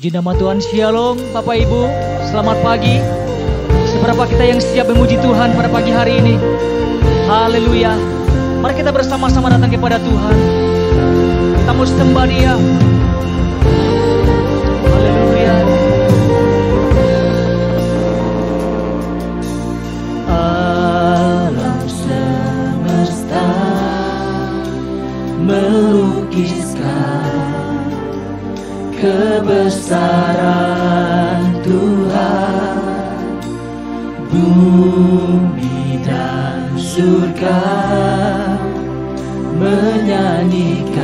Puji nama Tuhan. Shalom Bapak Ibu, selamat pagi. Seberapa kita yang siap memuji Tuhan pada pagi hari ini. Haleluya. Mari kita bersama-sama datang kepada Tuhan. Kita mau sembah Dia. Haleluya. Alam semesta melukiskan kebesaran Tuhan, bumi dan surga menyanyikan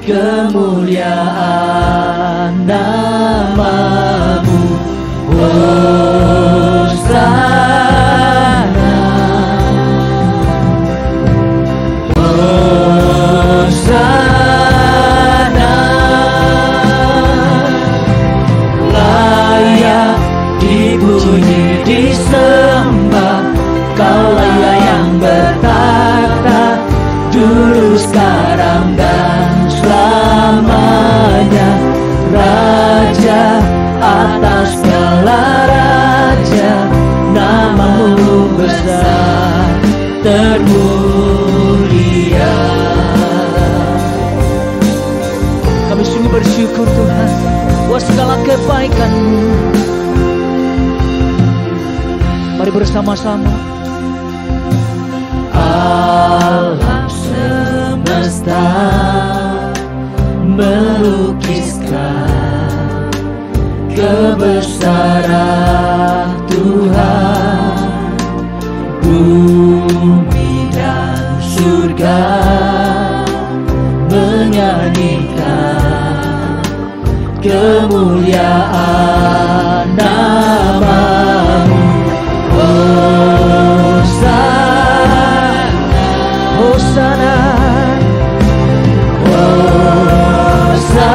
kemuliaan nama-Mu. Hosana, Hosana, layak dipuji disembah, Kaulah yang bertata dulu, sekarang dan selamanya. Raja atas segala raja, nama-Mu besar termulia. Kami sungguh bersyukur Tuhan buat segala kebaikan-Mu. Mari bersama-sama. Alam semesta melukiskan kebesaran Tuhan, bumi dan surga menyanyikan kemuliaan nama-Mu. Hosana, Hosana, Hosana,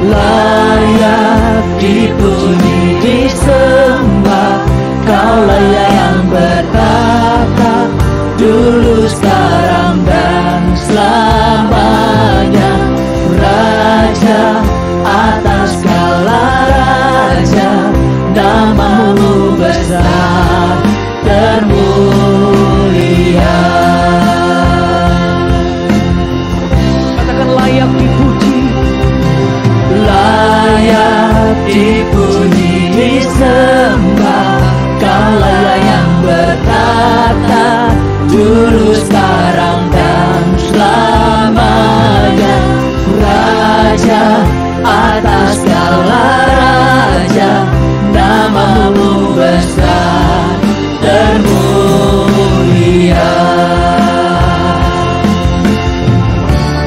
layak dipuji disembah, Kaulah yang bertata dulu, sekarang dan selamanya. Raja atas segala raja, nama-Mu besar termulia. Katakan layak dipuji, layak dipuji disembah, Kaulah yang bertata dulu, sekarang dan selamanya. Raja atas segala raja, nama-Mu besar termulia.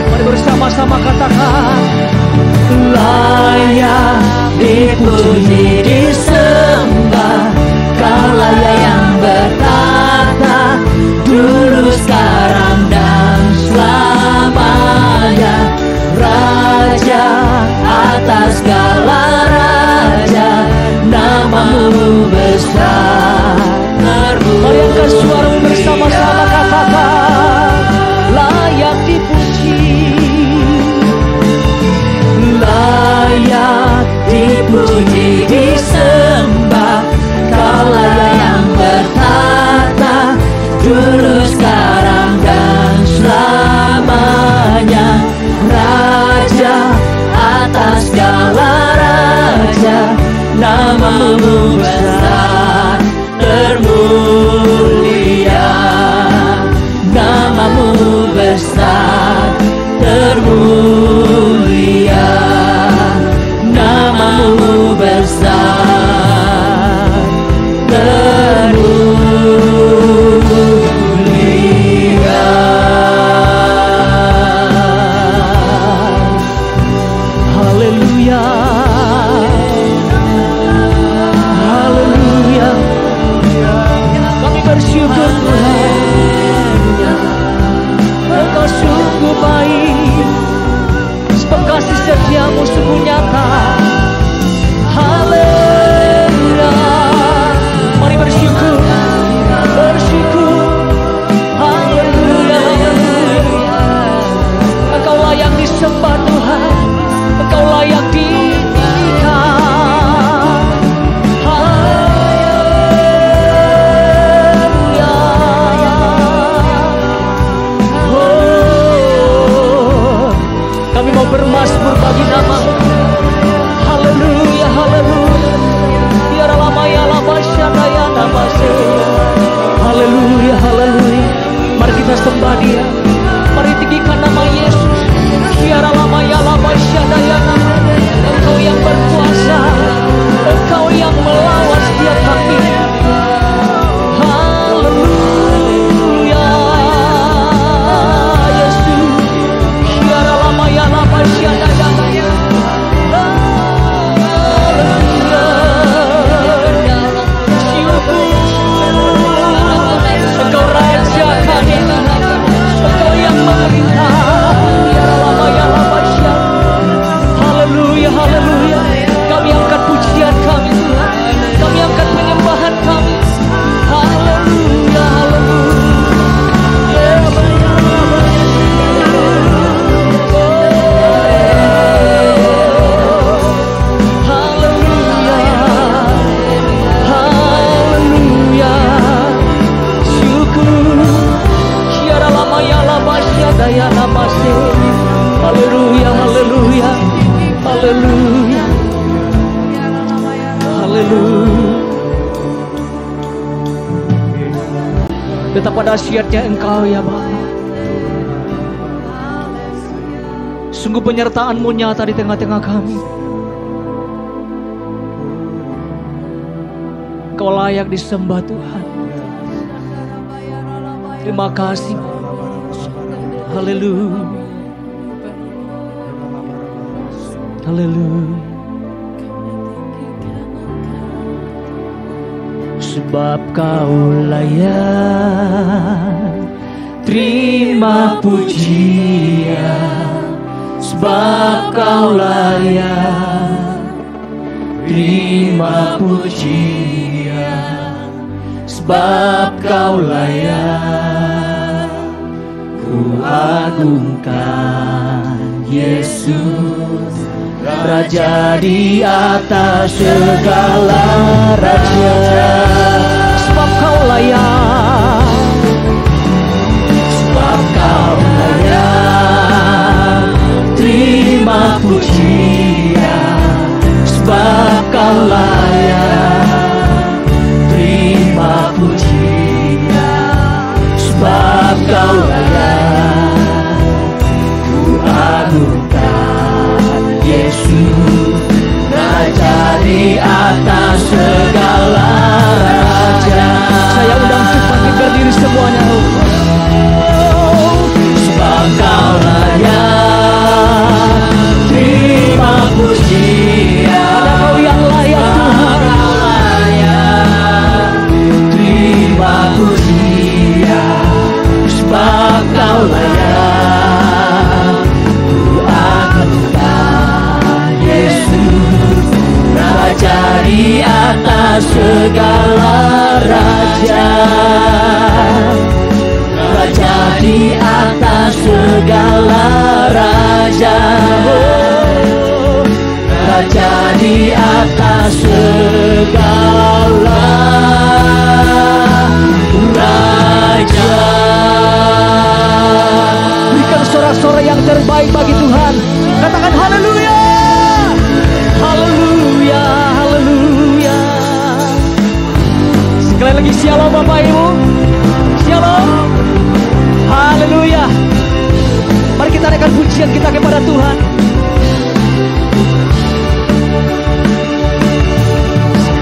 Mari bersama-sama katakan, layak dipuji disembah, Kaulah yang bertata dulu, sekarang dan selamanya. Raja atas segala raja, nama-Mu besar termulia. Mari angkat suara bersama-sama katakan, layak dipuji, layak dipuji disembah, Kaulah yang bertata dulu, sekarang dan selamanya. Raja atas segala raja, nama-Mu besar termulia. Nama-Mu besar termulia. Nama-Mu besar termulia. Haleluya, haleluya. Betapa dahsyatnya Engkau ya Bapa. Sungguh penyertaan-Mu nyata di tengah-tengah kami. Engkau layak disembah Tuhan. Terima kasih. Haleluya. Haleluya. Sebab Kau layak terima pujian. Sebab Kau layak terima pujian. Sebab Kau layak, ku agungkan Yesus, Raja di atas segala raja. Sebab Kau layak, sebab Kau layak terima pujian. Sebab Kau layak terima pujian. Sebab Kau layak, ku agungkan Yesus, Raja di atas segala raja. Saya undang kita bangkit berdiri semuanya. Sebab Kau layak terima pujian. Ada Kau yang layak Tuhan. Kau layak terima pujian. Sebab Kau layak, ku agungkan Yesus, Raja di atas segala raja. Raja di atas segala raja. Raja di atas segala raja. Berikan sorak-sorai yang terbaik bagi Tuhan. Katakan haleluya. Haleluya, haleluya. Sekali lagi shalom Bapak Ibu. Shalom. Haleluya. Mari kita naikkan pujian kita kepada Tuhan.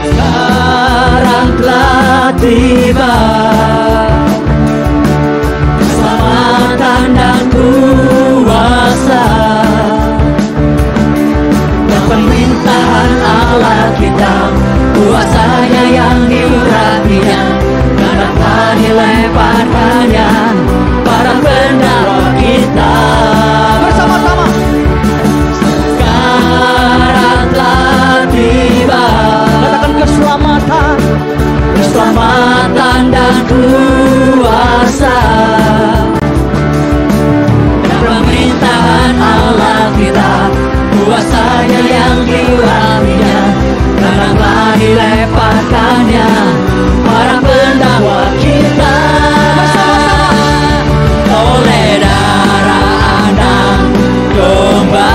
Sekarang telah tiba keselamatan dan kuasa dan pemerintahan Allah kita, kuasanya yang diurapinya, karena telah dilemparkannya para pendahulu kita. Bersama-sama. Sekarang telah tiba, katakan keselamatan, keselamatan dan kuasa dan pemerintahan Allah kita, kuasanya yang diurapinya, karena telah dilemparkannya para pendahulu kita. Oleh darah anak domba,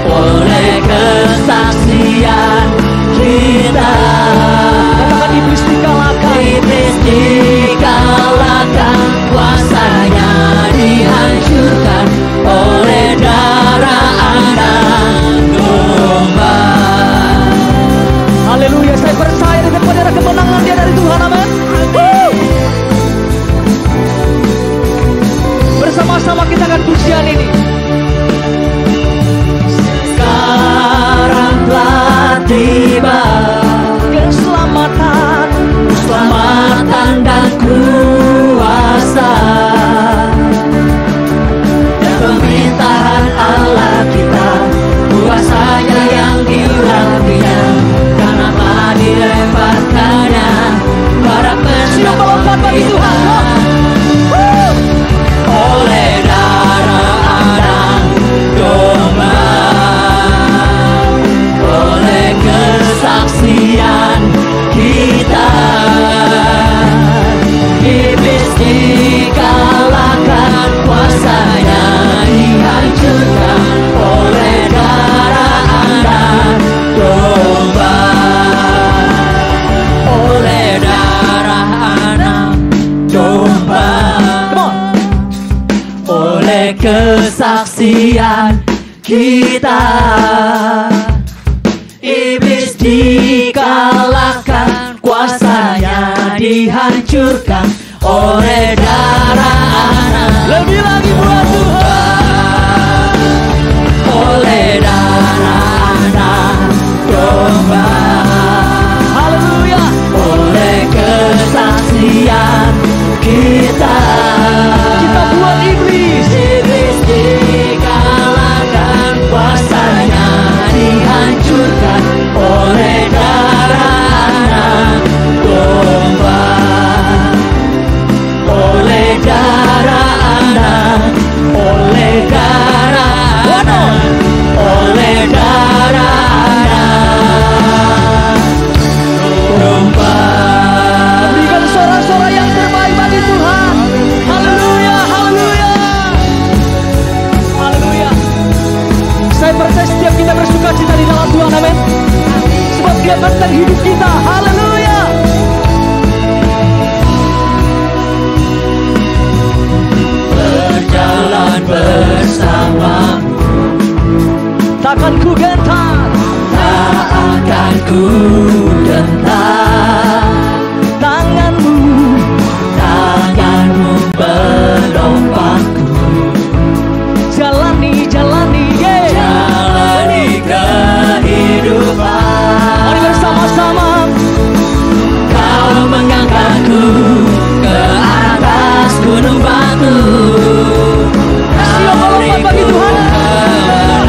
oleh kesaksian kita, katakan iblis dikalahkan, iblis dikalahkan, kuasanya dihancurkan oleh darah anak domba. Haleluya, saya percaya dengan pada kemenangan dia dari Tuhan. Amin. Bersama-sama kita akan pujian ini. Sekarang telah tiba keselamatan, keselamatan dan kuasa dan pemerintahan Allah kita, kuasanya yang diurapinya, karena telah dilemparkannya para pendahulu kita. Oleh darah anak domba, oleh kesaksian kesaksian kita. Iblis dikalahkan, kuasanya dihancurkan oleh darah Anak. Lebih lagi buat Tuhan. Oleh darah Anak Domba. Haleluya. Oleh kesaksian kita. Kita buat iblis. Iblis dikalahkan, kuasanya dihancurkan oleh darah Anak Domba. Oleh darah Anak, oleh darah Anak, oleh darah Anak Domba. Berikan sorak-sorak yang terbaik bagi Tuhan. Haleluya, haleluya. Haleluya. Saya percaya setiap kita bersuka cita di dalam Tuhan, amin. Sebab Dia benteng hidup kita. Haleluya. Berjalan bersamamu, Takkan ku gentar, tak akan ku gentar. tanganmu Tanganmu penopangku, jalani, jalani, yeah. jalani kehidupan. Mari bersama-sama. Kau mengangkatku ke atas gunung batu. Siap melompat bagi Tuhan.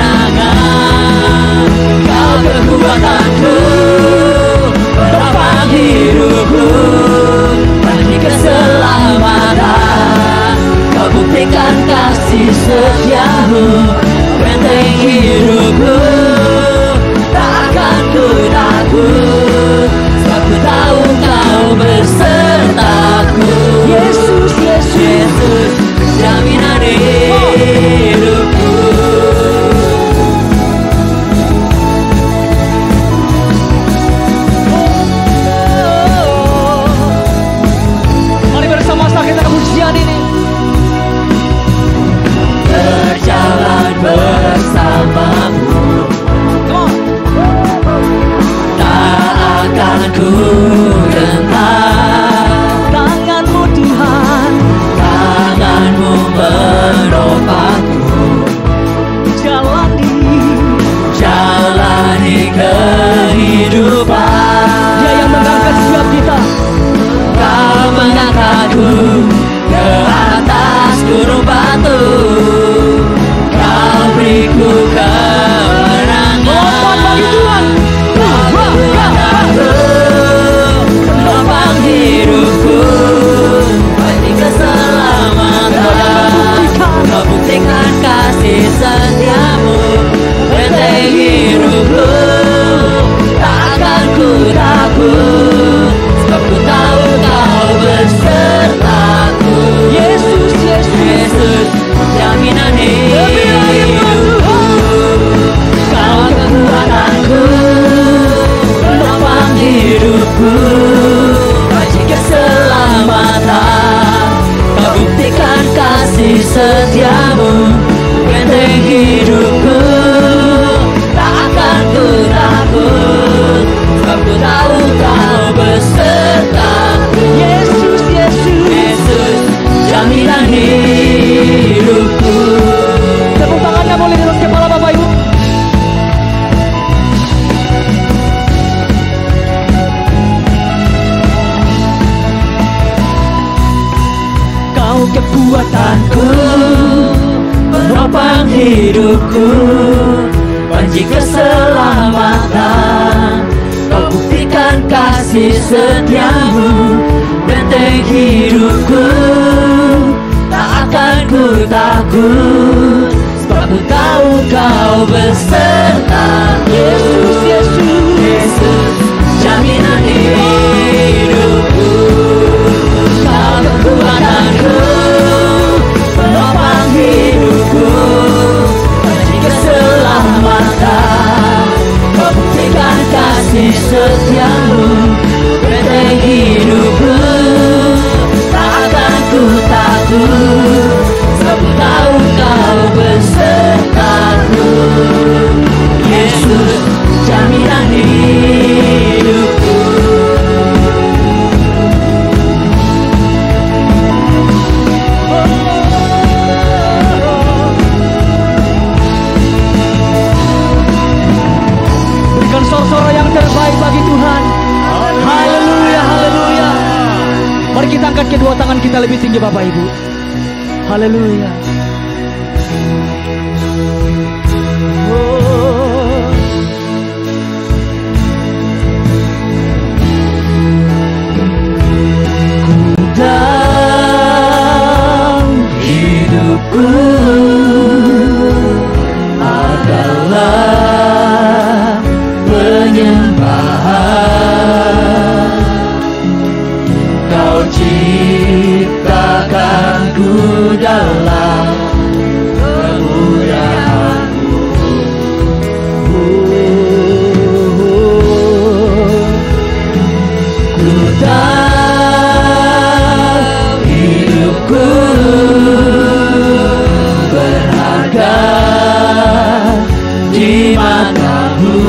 Kemenangan, kau kekuatanku, penopang hidupku, bagi keselamatan. Kau buktikan kasih setiamu, benteng hidupku, tak akan ku takut, sebab ku tahu kau bersertaku. Yesus, Yesus. Yesus, jaminan hidupku. Mari bersama-sama kita pujian ini. Berjalan bersamamu, Come on. tak akan ku gentar. Tanganmu Tuhan, Tanganmu menopangku, jalani. jalani kehidupan. Dia yang mengangkat setiap kita. Kau mengangkatku ke atas gunung batu. Kau beriku kemenangan. Melompat bagi Tuhan. Kekuatanku, penopang hidupku, bagi keselamatan. Kau buktikan kasih setiamu, benteng hidupku, tak akan ku takut, sebab ku tahu kau bersertaku. Yesus, Yesus. Yesus, jaminan hidupku. Kau kekuatanku, penopang hidupku, bagi keselamatan. Kau buktikan kasih setiamu, benteng hidupku, tak akan ku takut, sebab ku tahu kau bersertaku. Yesus, Yesus. Yesus, jaminan hidupku. Tepuk tangannya boleh di atas kepala Bapak Ibu. Kau kekuatanku, penopang hidupku, panji keselamatan. Kau buktikan kasih setiamu, benteng hidupku, tak akan ku takut, sebab ku tahu kau berserta. Yesus, Yesus, Yesus, jaminan hidupku. Kau kekuatanku, penopang hidupku, panji keselamatan. Kau buktikan kasih setiamu, benteng hidupku, tak akan ku takut, sebab ku tahu kau kita angkat kedua tangan kita lebih tinggi Bapak Ibu. Haleluya. Hidupku adalah penyembahan. Kau ciptakanku dalam kemuliaan-Mu. Ku tahu hidupku berharga di mata-Mu.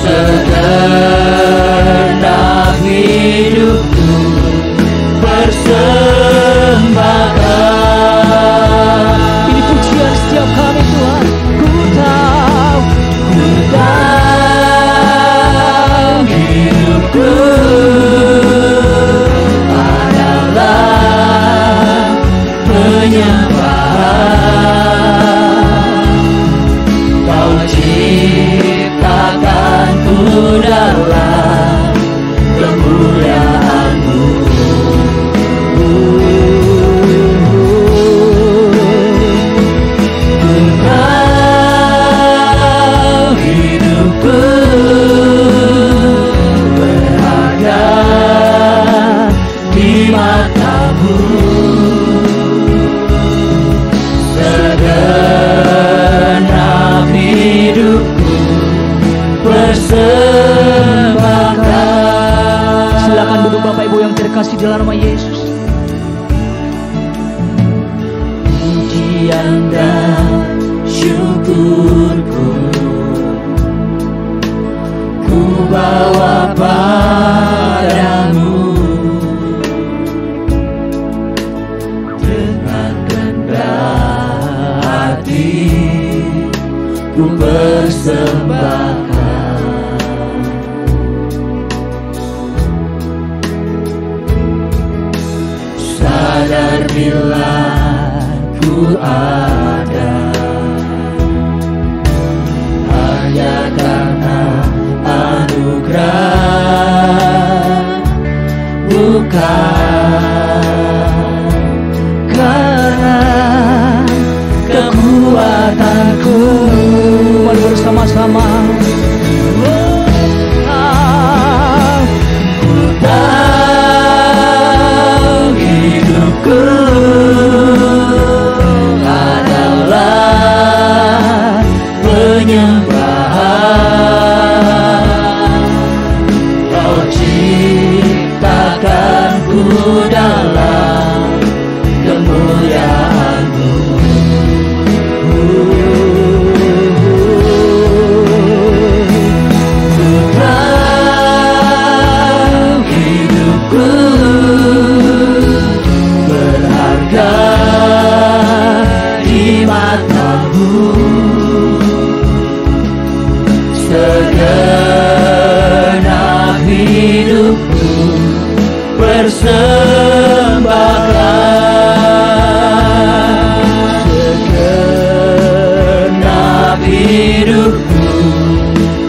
Segenap hidupku persembahkan. Ini pujian setiap kami Tuhan. Ku tahu hidupku adalah penyembahan. Kau ciptakanku dalam kemuliaan-Mu. Ku tahu hidupku berharga di mata-Mu. Segenap hidupku persembahkan. Silakan duduk Bapak Ibu yang terkasih di dalam nama Yesus. Pujian dan syukurku ku bawa padamu dengan rendah hati. Ku persembahkan. Sadar bila ku ada hanya karena anugerah, bukan karena kekuatanku. Mari bersama-sama. Ku tahu hidupku adalah penyembahan. Kau ciptakanku dalam kemuliaan-Mu. Ku tahu hidupku berharga di mata-Mu. Segenap hidupku persembahkan. Segenap hidupku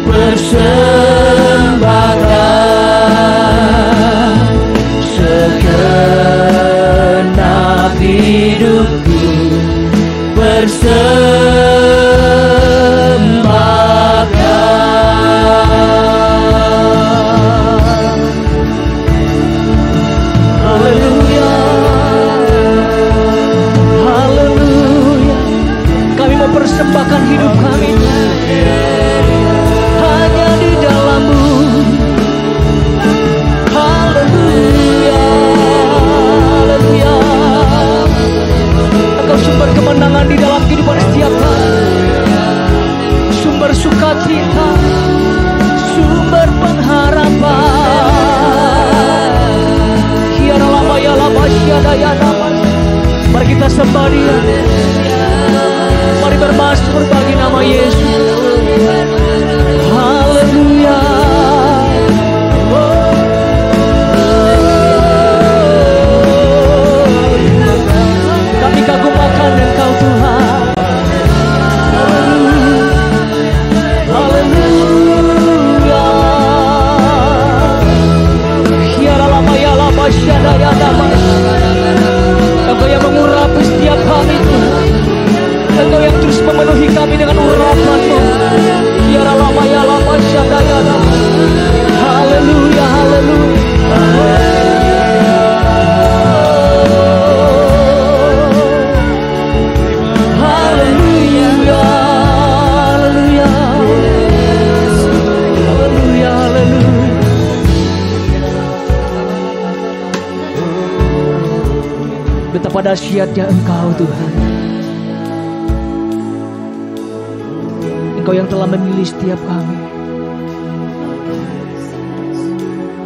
persembahkan. Segenap hidupku persembahkan. Haleluya. Haleluya. Kami mau persembahkan hidup kami hanya di dalam-Mu. Haleluya. Haleluya. Engkau sumber kemenangan di dalam kehidupan setiap betapa dahsyatnya Engkau Tuhan. Engkau yang telah memilih setiap kami.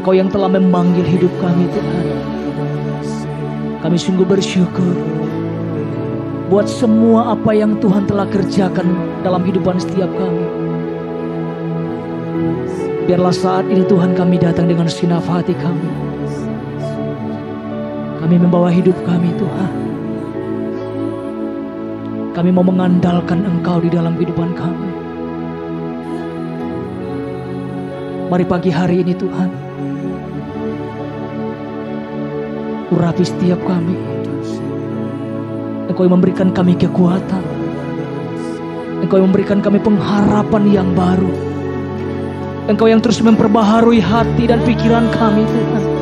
Engkau yang telah memanggil hidup kami Tuhan. Kami sungguh bersyukur buat semua apa yang Tuhan telah kerjakan dalam kehidupan setiap kami. Biarlah saat ini Tuhan kami datang dengan segenap hati kami. Kami membawa hidup kami Tuhan. Kami mau mengandalkan Engkau di dalam kehidupan kami. Mari pagi hari ini Tuhan, urapi setiap kami. Engkau yang memberikan kami kekuatan. Engkau yang memberikan kami pengharapan yang baru. Engkau yang terus memperbaharui hati dan pikiran kami Tuhan.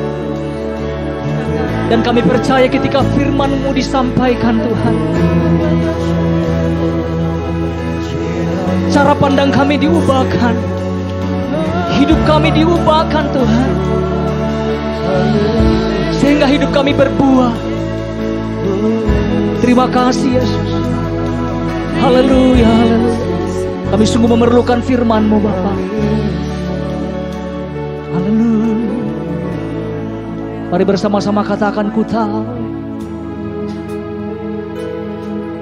Dan kami percaya ketika firman-Mu disampaikan Tuhan, cara pandang kami diubahkan, hidup kami diubahkan Tuhan, sehingga hidup kami berbuah. Terima kasih Yesus. Haleluya, haleluya. Kami sungguh memerlukan firman-Mu Bapa. Haleluya. Mari bersama-sama katakan, ku tahu.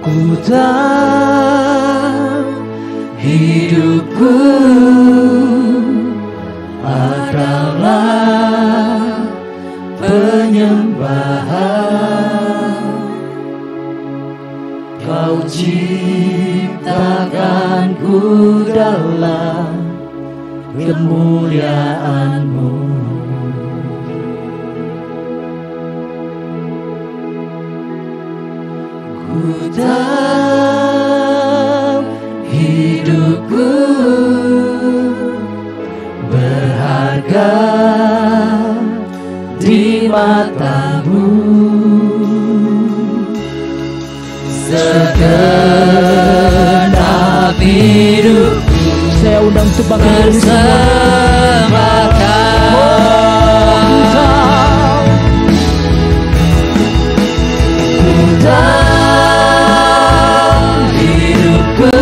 Ku tahu hidupku adalah penyembahan. Kau ciptakanku dalam kemuliaan-Mu. Ku tahu hidupku berharga di mata-Mu. Segenap hidupku Saya undang untuk bangkit persembahkan. Ku tahu hidupku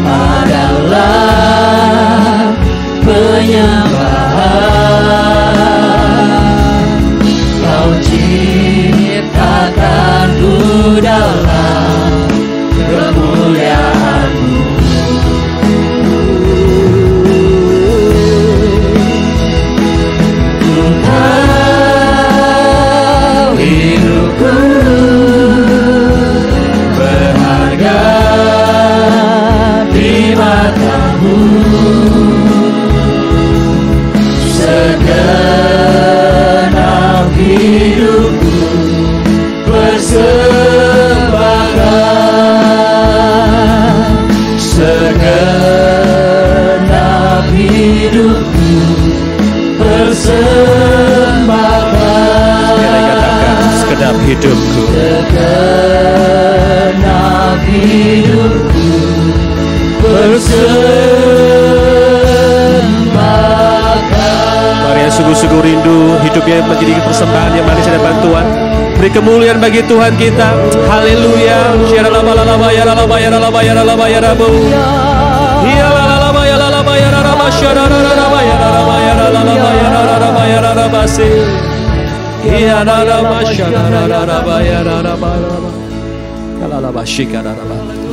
adalah penyembahan. Kau ciptakanku dalam kemuliaan-Mu. Ku tahu hidupku berharga di mata-Mu. Segenap hidupku persembahkan. Segenap hidupku persembahkan. Sekali katakan, segenap hidupku. Segenap hidupku persembahkan. Mari yang sungguh-sungguh rindu hidupnya menjadi persembahan yang manis dan bantuan. Beri kemuliaan bagi Tuhan kita. Haleluya.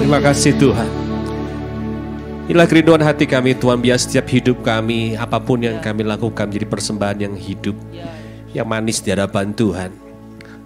Terima kasih Tuhan. Inilah kerinduan hati kami Tuhan, biar setiap hidup kami, apapun yang kami lakukan menjadi persembahan yang hidup, yang manis di hadapan Tuhan.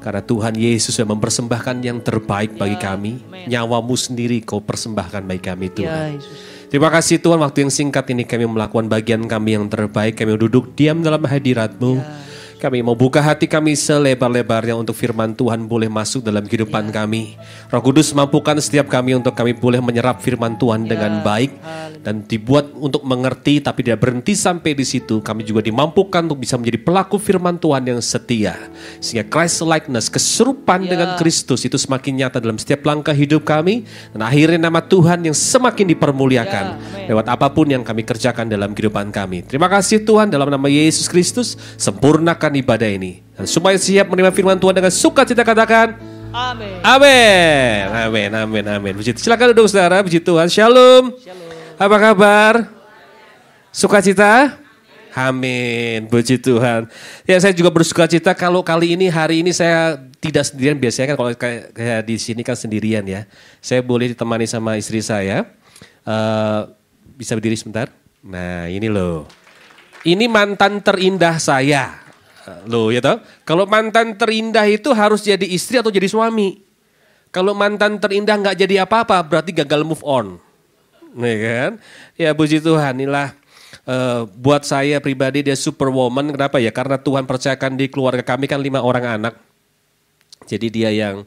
Karena Tuhan Yesus yang mempersembahkan yang terbaik bagi kami. Nyawa-Mu sendiri Kau persembahkan bagi kami Tuhan. Terima kasih Tuhan, waktu yang singkat ini kami melakukan bagian kami yang terbaik. Kami duduk diam dalam hadirat-Mu. Kami mau buka hati kami selebar-lebarnya untuk firman Tuhan boleh masuk dalam kehidupan kami. Roh Kudus mampukan setiap kami untuk kami boleh menyerap firman Tuhan dengan baik. Dan dibuat untuk mengerti tapi tidak berhenti sampai di situ. Kami juga dimampukan untuk bisa menjadi pelaku firman Tuhan yang setia. Sehingga Christ likeness, keserupan dengan Kristus itu semakin nyata dalam setiap langkah hidup kami. Dan akhirnya nama Tuhan yang semakin dipermuliakan lewat apapun yang kami kerjakan dalam kehidupan kami. Terima kasih Tuhan, dalam nama Yesus Kristus, sempurnakan melakukan ibadah ini. Dan supaya siap menerima firman Tuhan dengan sukacita, katakan Amin. amin. Amin, amin, amin. Silakan duduk saudara, puji Tuhan. Shalom. Apa kabar? Sukacita? Amin, puji Tuhan. Ya, saya juga bersukacita kalau kali ini, hari ini saya tidak sendirian. Biasanya kan kalau kayak di sini kan sendirian ya. Saya boleh ditemani sama istri saya. Bisa berdiri sebentar? Nah, ini loh. Ini mantan terindah saya. Loh ya toh. Kalau mantan terindah itu harus jadi istri atau jadi suami. Kalau mantan terindah nggak jadi apa-apa, berarti gagal move on. Nih kan? Ya puji Tuhan, inilah buat saya pribadi dia superwoman. Kenapa ya? Karena Tuhan percayakan di keluarga kami kan 5 orang anak. Jadi dia yang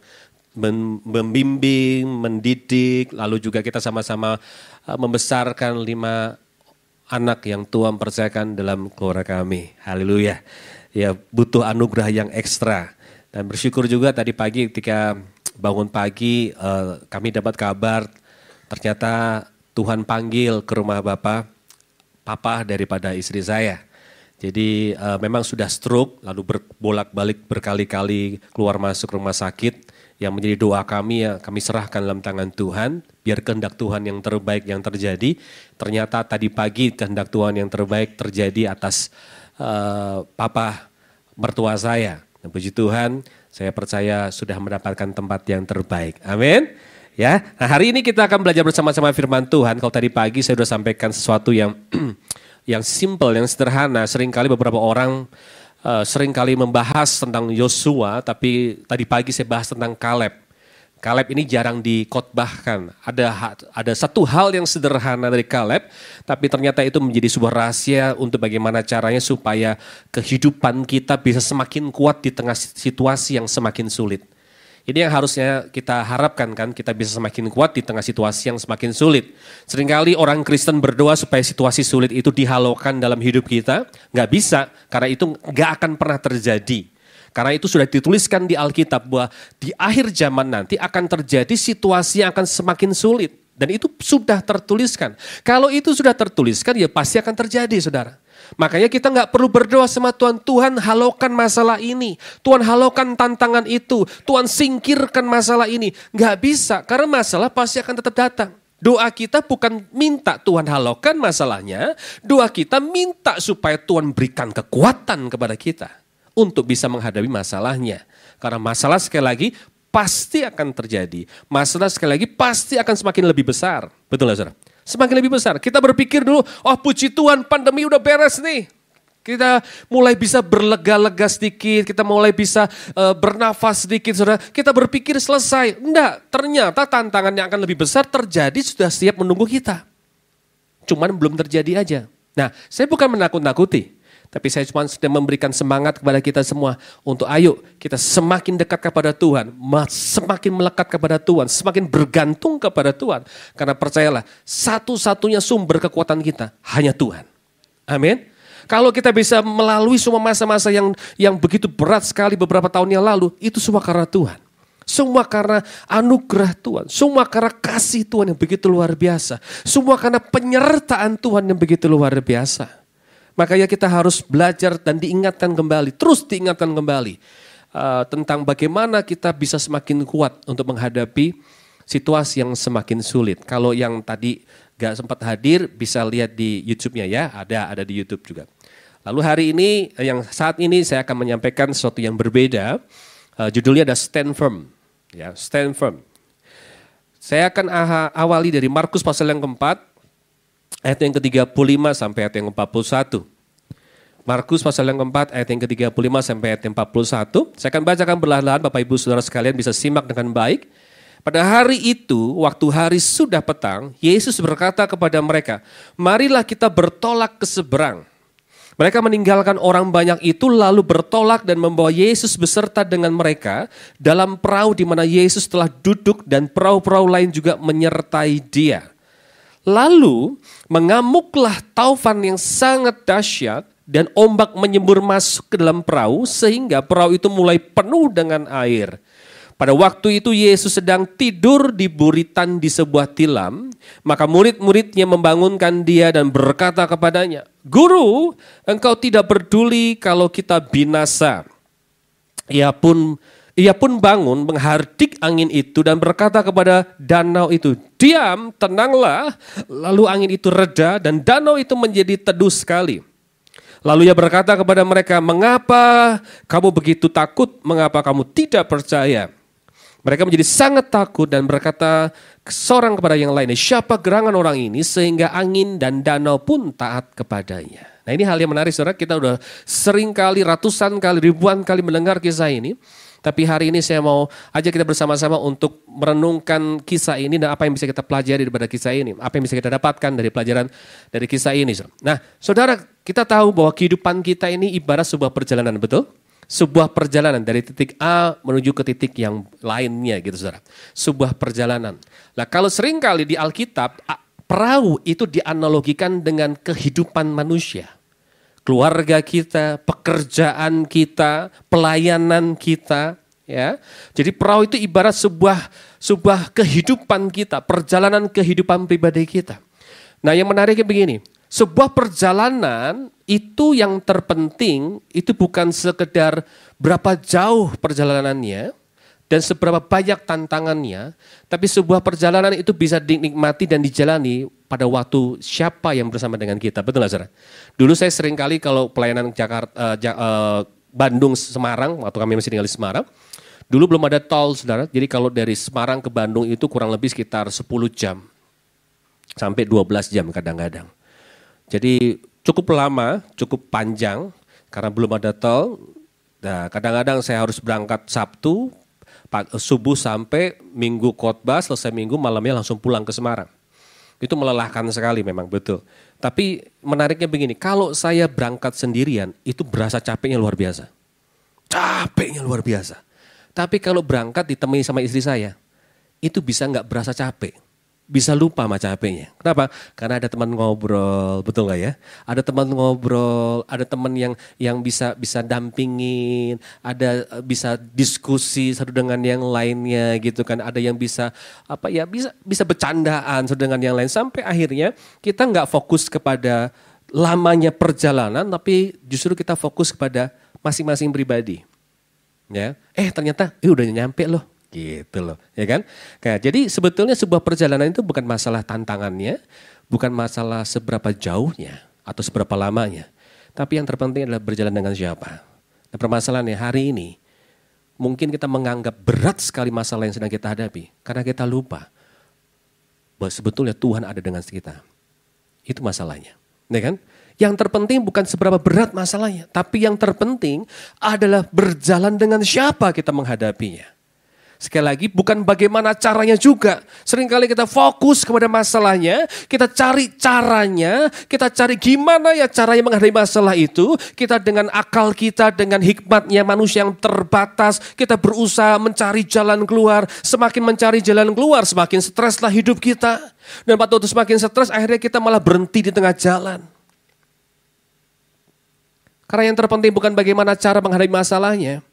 membimbing, mendidik, lalu juga kita sama-sama membesarkan 5 anak yang Tuhan percayakan dalam keluarga kami. Haleluya. Ya butuh anugerah yang ekstra. Dan bersyukur juga tadi pagi ketika bangun pagi kami dapat kabar ternyata Tuhan panggil ke rumah papa daripada istri saya. Jadi memang sudah stroke, lalu berbolak-balik berkali-kali keluar masuk rumah sakit. Yang menjadi doa kami ya kami serahkan dalam tangan Tuhan. Biar kehendak Tuhan yang terbaik yang terjadi. Ternyata tadi pagi kehendak Tuhan yang terbaik terjadi atas papa mertua saya. Dan puji Tuhan, saya percaya sudah mendapatkan tempat yang terbaik. Amin. Ya, nah hari ini kita akan belajar bersama-sama firman Tuhan. Kalau tadi pagi saya sudah sampaikan sesuatu yang yang simple, yang sederhana. Seringkali beberapa orang seringkali membahas tentang Yosua, tapi tadi pagi saya bahas tentang Kaleb. Kaleb ini jarang dikhotbahkan. Ada satu hal yang sederhana dari Kaleb, tapi ternyata itu menjadi sebuah rahasia untuk bagaimana caranya supaya kehidupan kita bisa semakin kuat di tengah situasi yang semakin sulit. Ini yang harusnya kita harapkan kan, kita bisa semakin kuat di tengah situasi yang semakin sulit. Seringkali orang Kristen berdoa supaya situasi sulit itu dihalaukan dalam hidup kita. Nggak bisa, karena itu nggak akan pernah terjadi. Karena itu sudah dituliskan di Alkitab bahwa di akhir zaman nanti akan terjadi situasi yang akan semakin sulit. Dan itu sudah tertuliskan. Kalau itu sudah tertuliskan ya pasti akan terjadi saudara. Makanya kita nggak perlu berdoa sama Tuhan, Tuhan halaukan masalah ini, Tuhan halaukan tantangan itu, Tuhan singkirkan masalah ini. Nggak bisa, karena masalah pasti akan tetap datang. Doa kita bukan minta Tuhan halaukan masalahnya, doa kita minta supaya Tuhan berikan kekuatan kepada kita untuk bisa menghadapi masalahnya. Karena masalah sekali lagi pasti akan terjadi, masalah sekali lagi pasti akan semakin lebih besar. Betul nggak saudara? Semakin lebih besar. Kita berpikir dulu, oh puji Tuhan pandemi udah beres nih. Kita mulai bisa berlega-lega sedikit, kita mulai bisa bernafas sedikit. Saudara. Kita berpikir selesai. Enggak, ternyata tantangan yang akan lebih besar terjadi sudah siap menunggu kita. Cuman belum terjadi aja. Nah, saya bukan menakut-nakuti. Tapi saya cuma sedang memberikan semangat kepada kita semua untuk ayo kita semakin dekat kepada Tuhan, semakin melekat kepada Tuhan, semakin bergantung kepada Tuhan. Karena percayalah satu-satunya sumber kekuatan kita hanya Tuhan. Amin. Kalau kita bisa melalui semua masa-masa yang begitu berat sekali beberapa tahun yang lalu, itu semua karena Tuhan. Semua karena anugerah Tuhan, semua karena kasih Tuhan yang begitu luar biasa, semua karena penyertaan Tuhan yang begitu luar biasa. Makanya kita harus belajar dan diingatkan kembali, terus diingatkan kembali tentang bagaimana kita bisa semakin kuat untuk menghadapi situasi yang semakin sulit. Kalau yang tadi gak sempat hadir bisa lihat di YouTube-nya ya, ada di YouTube juga. Lalu hari ini, yang saat ini saya akan menyampaikan sesuatu yang berbeda, judulnya ada Stand Firm. Ya, Stand Firm. Saya akan awali dari Markus pasal yang keempat, ayat yang ke-35 sampai ayat yang ke-41. Markus pasal yang keempat ayat yang ke-35 sampai ayat yang 41. Saya akan bacakan perlahan-lahan, Bapak Ibu Saudara sekalian bisa simak dengan baik. Pada hari itu, waktu hari sudah petang, Yesus berkata kepada mereka, marilah kita bertolak ke seberang. Mereka meninggalkan orang banyak itu lalu bertolak dan membawa Yesus beserta dengan mereka dalam perahu di mana Yesus telah duduk dan perahu-perahu lain juga menyertai dia. Lalu mengamuklah taufan yang sangat dahsyat dan ombak menyembur masuk ke dalam perahu sehingga perahu itu mulai penuh dengan air. Pada waktu itu Yesus sedang tidur di buritan di sebuah tilam, maka murid-muridnya membangunkan dia dan berkata kepadanya, Guru, engkau tidak peduli kalau kita binasa. Ia pun bangun menghardik angin itu dan berkata kepada danau itu, diam, tenanglah. Lalu angin itu reda dan danau itu menjadi teduh sekali. Lalu ia berkata kepada mereka, mengapa kamu begitu takut? Mengapa kamu tidak percaya? Mereka menjadi sangat takut dan berkata seorang kepada yang lainnya, siapa gerangan orang ini sehingga angin dan danau pun taat kepadanya. Nah ini hal yang menarik saudara, kita udah sering kali, ratusan kali, ribuan kali mendengar kisah ini. Tapi hari ini saya mau ajak kita bersama-sama untuk merenungkan kisah ini dan apa yang bisa kita pelajari daripada kisah ini. Apa yang bisa kita dapatkan dari pelajaran dari kisah ini. Nah saudara, kita tahu bahwa kehidupan kita ini ibarat sebuah perjalanan, betul? Sebuah perjalanan dari titik A menuju ke titik yang lainnya gitu saudara. Sebuah perjalanan. Nah kalau seringkali di Alkitab, perahu itu dianalogikan dengan kehidupan manusia. Keluarga kita, pekerjaan kita, pelayanan kita, ya. Jadi perahu itu ibarat sebuah kehidupan kita, perjalanan kehidupan pribadi kita. Nah, yang menariknya begini, sebuah perjalanan itu yang terpenting itu bukan sekedar berapa jauh perjalanannya dan seberapa banyak tantangannya, tapi sebuah perjalanan itu bisa dinikmati dan dijalani pada waktu siapa yang bersama dengan kita. Betul nggak saudara? Dulu saya sering kali kalau pelayanan Bandung Semarang, waktu kami masih tinggal di Semarang, dulu belum ada tol saudara, jadi kalau dari Semarang ke Bandung itu kurang lebih sekitar 10 jam, sampai 12 jam kadang-kadang. Jadi cukup lama, cukup panjang, karena belum ada tol. Nah, kadang-kadang saya harus berangkat Sabtu, subuh sampai Minggu khotbah, selesai Minggu malamnya langsung pulang ke Semarang. Itu melelahkan sekali memang, betul. Tapi menariknya begini, kalau saya berangkat sendirian itu berasa capeknya luar biasa. Capeknya luar biasa. Tapi kalau berangkat ditemani sama istri saya, itu bisa nggak berasa capek. Bisa lupa sama capeknya. Kenapa? Karena ada teman ngobrol, betul nggak ya? Ada teman ngobrol, ada teman yang bisa dampingin, ada bisa diskusi satu dengan yang lainnya gitu kan. Ada yang bisa bisa bercandaan satu dengan yang lain sampai akhirnya kita nggak fokus kepada lamanya perjalanan, tapi justru kita fokus kepada masing-masing pribadi. Ya, ternyata udah nyampe loh. Gitu loh, ya kan? Nah, jadi sebetulnya sebuah perjalanan itu bukan masalah tantangannya, bukan masalah seberapa jauhnya atau seberapa lamanya. Tapi yang terpenting adalah berjalan dengan siapa. Nah, permasalahannya hari ini, mungkin kita menganggap berat sekali masalah yang sedang kita hadapi. Karena kita lupa bahwa sebetulnya Tuhan ada dengan kita. Itu masalahnya, ya kan? Yang terpenting bukan seberapa berat masalahnya, tapi yang terpenting adalah berjalan dengan siapa kita menghadapinya. Sekali lagi, bukan bagaimana caranya juga. Seringkali kita fokus kepada masalahnya, kita cari caranya, kita cari gimana ya caranya menghadapi masalah itu. Kita dengan akal kita, dengan hikmatnya manusia yang terbatas, kita berusaha mencari jalan keluar. Semakin mencari jalan keluar, semakin streslah hidup kita. Dan waktu semakin stres, akhirnya kita malah berhenti di tengah jalan. Karena yang terpenting bukan bagaimana cara menghadapi masalahnya,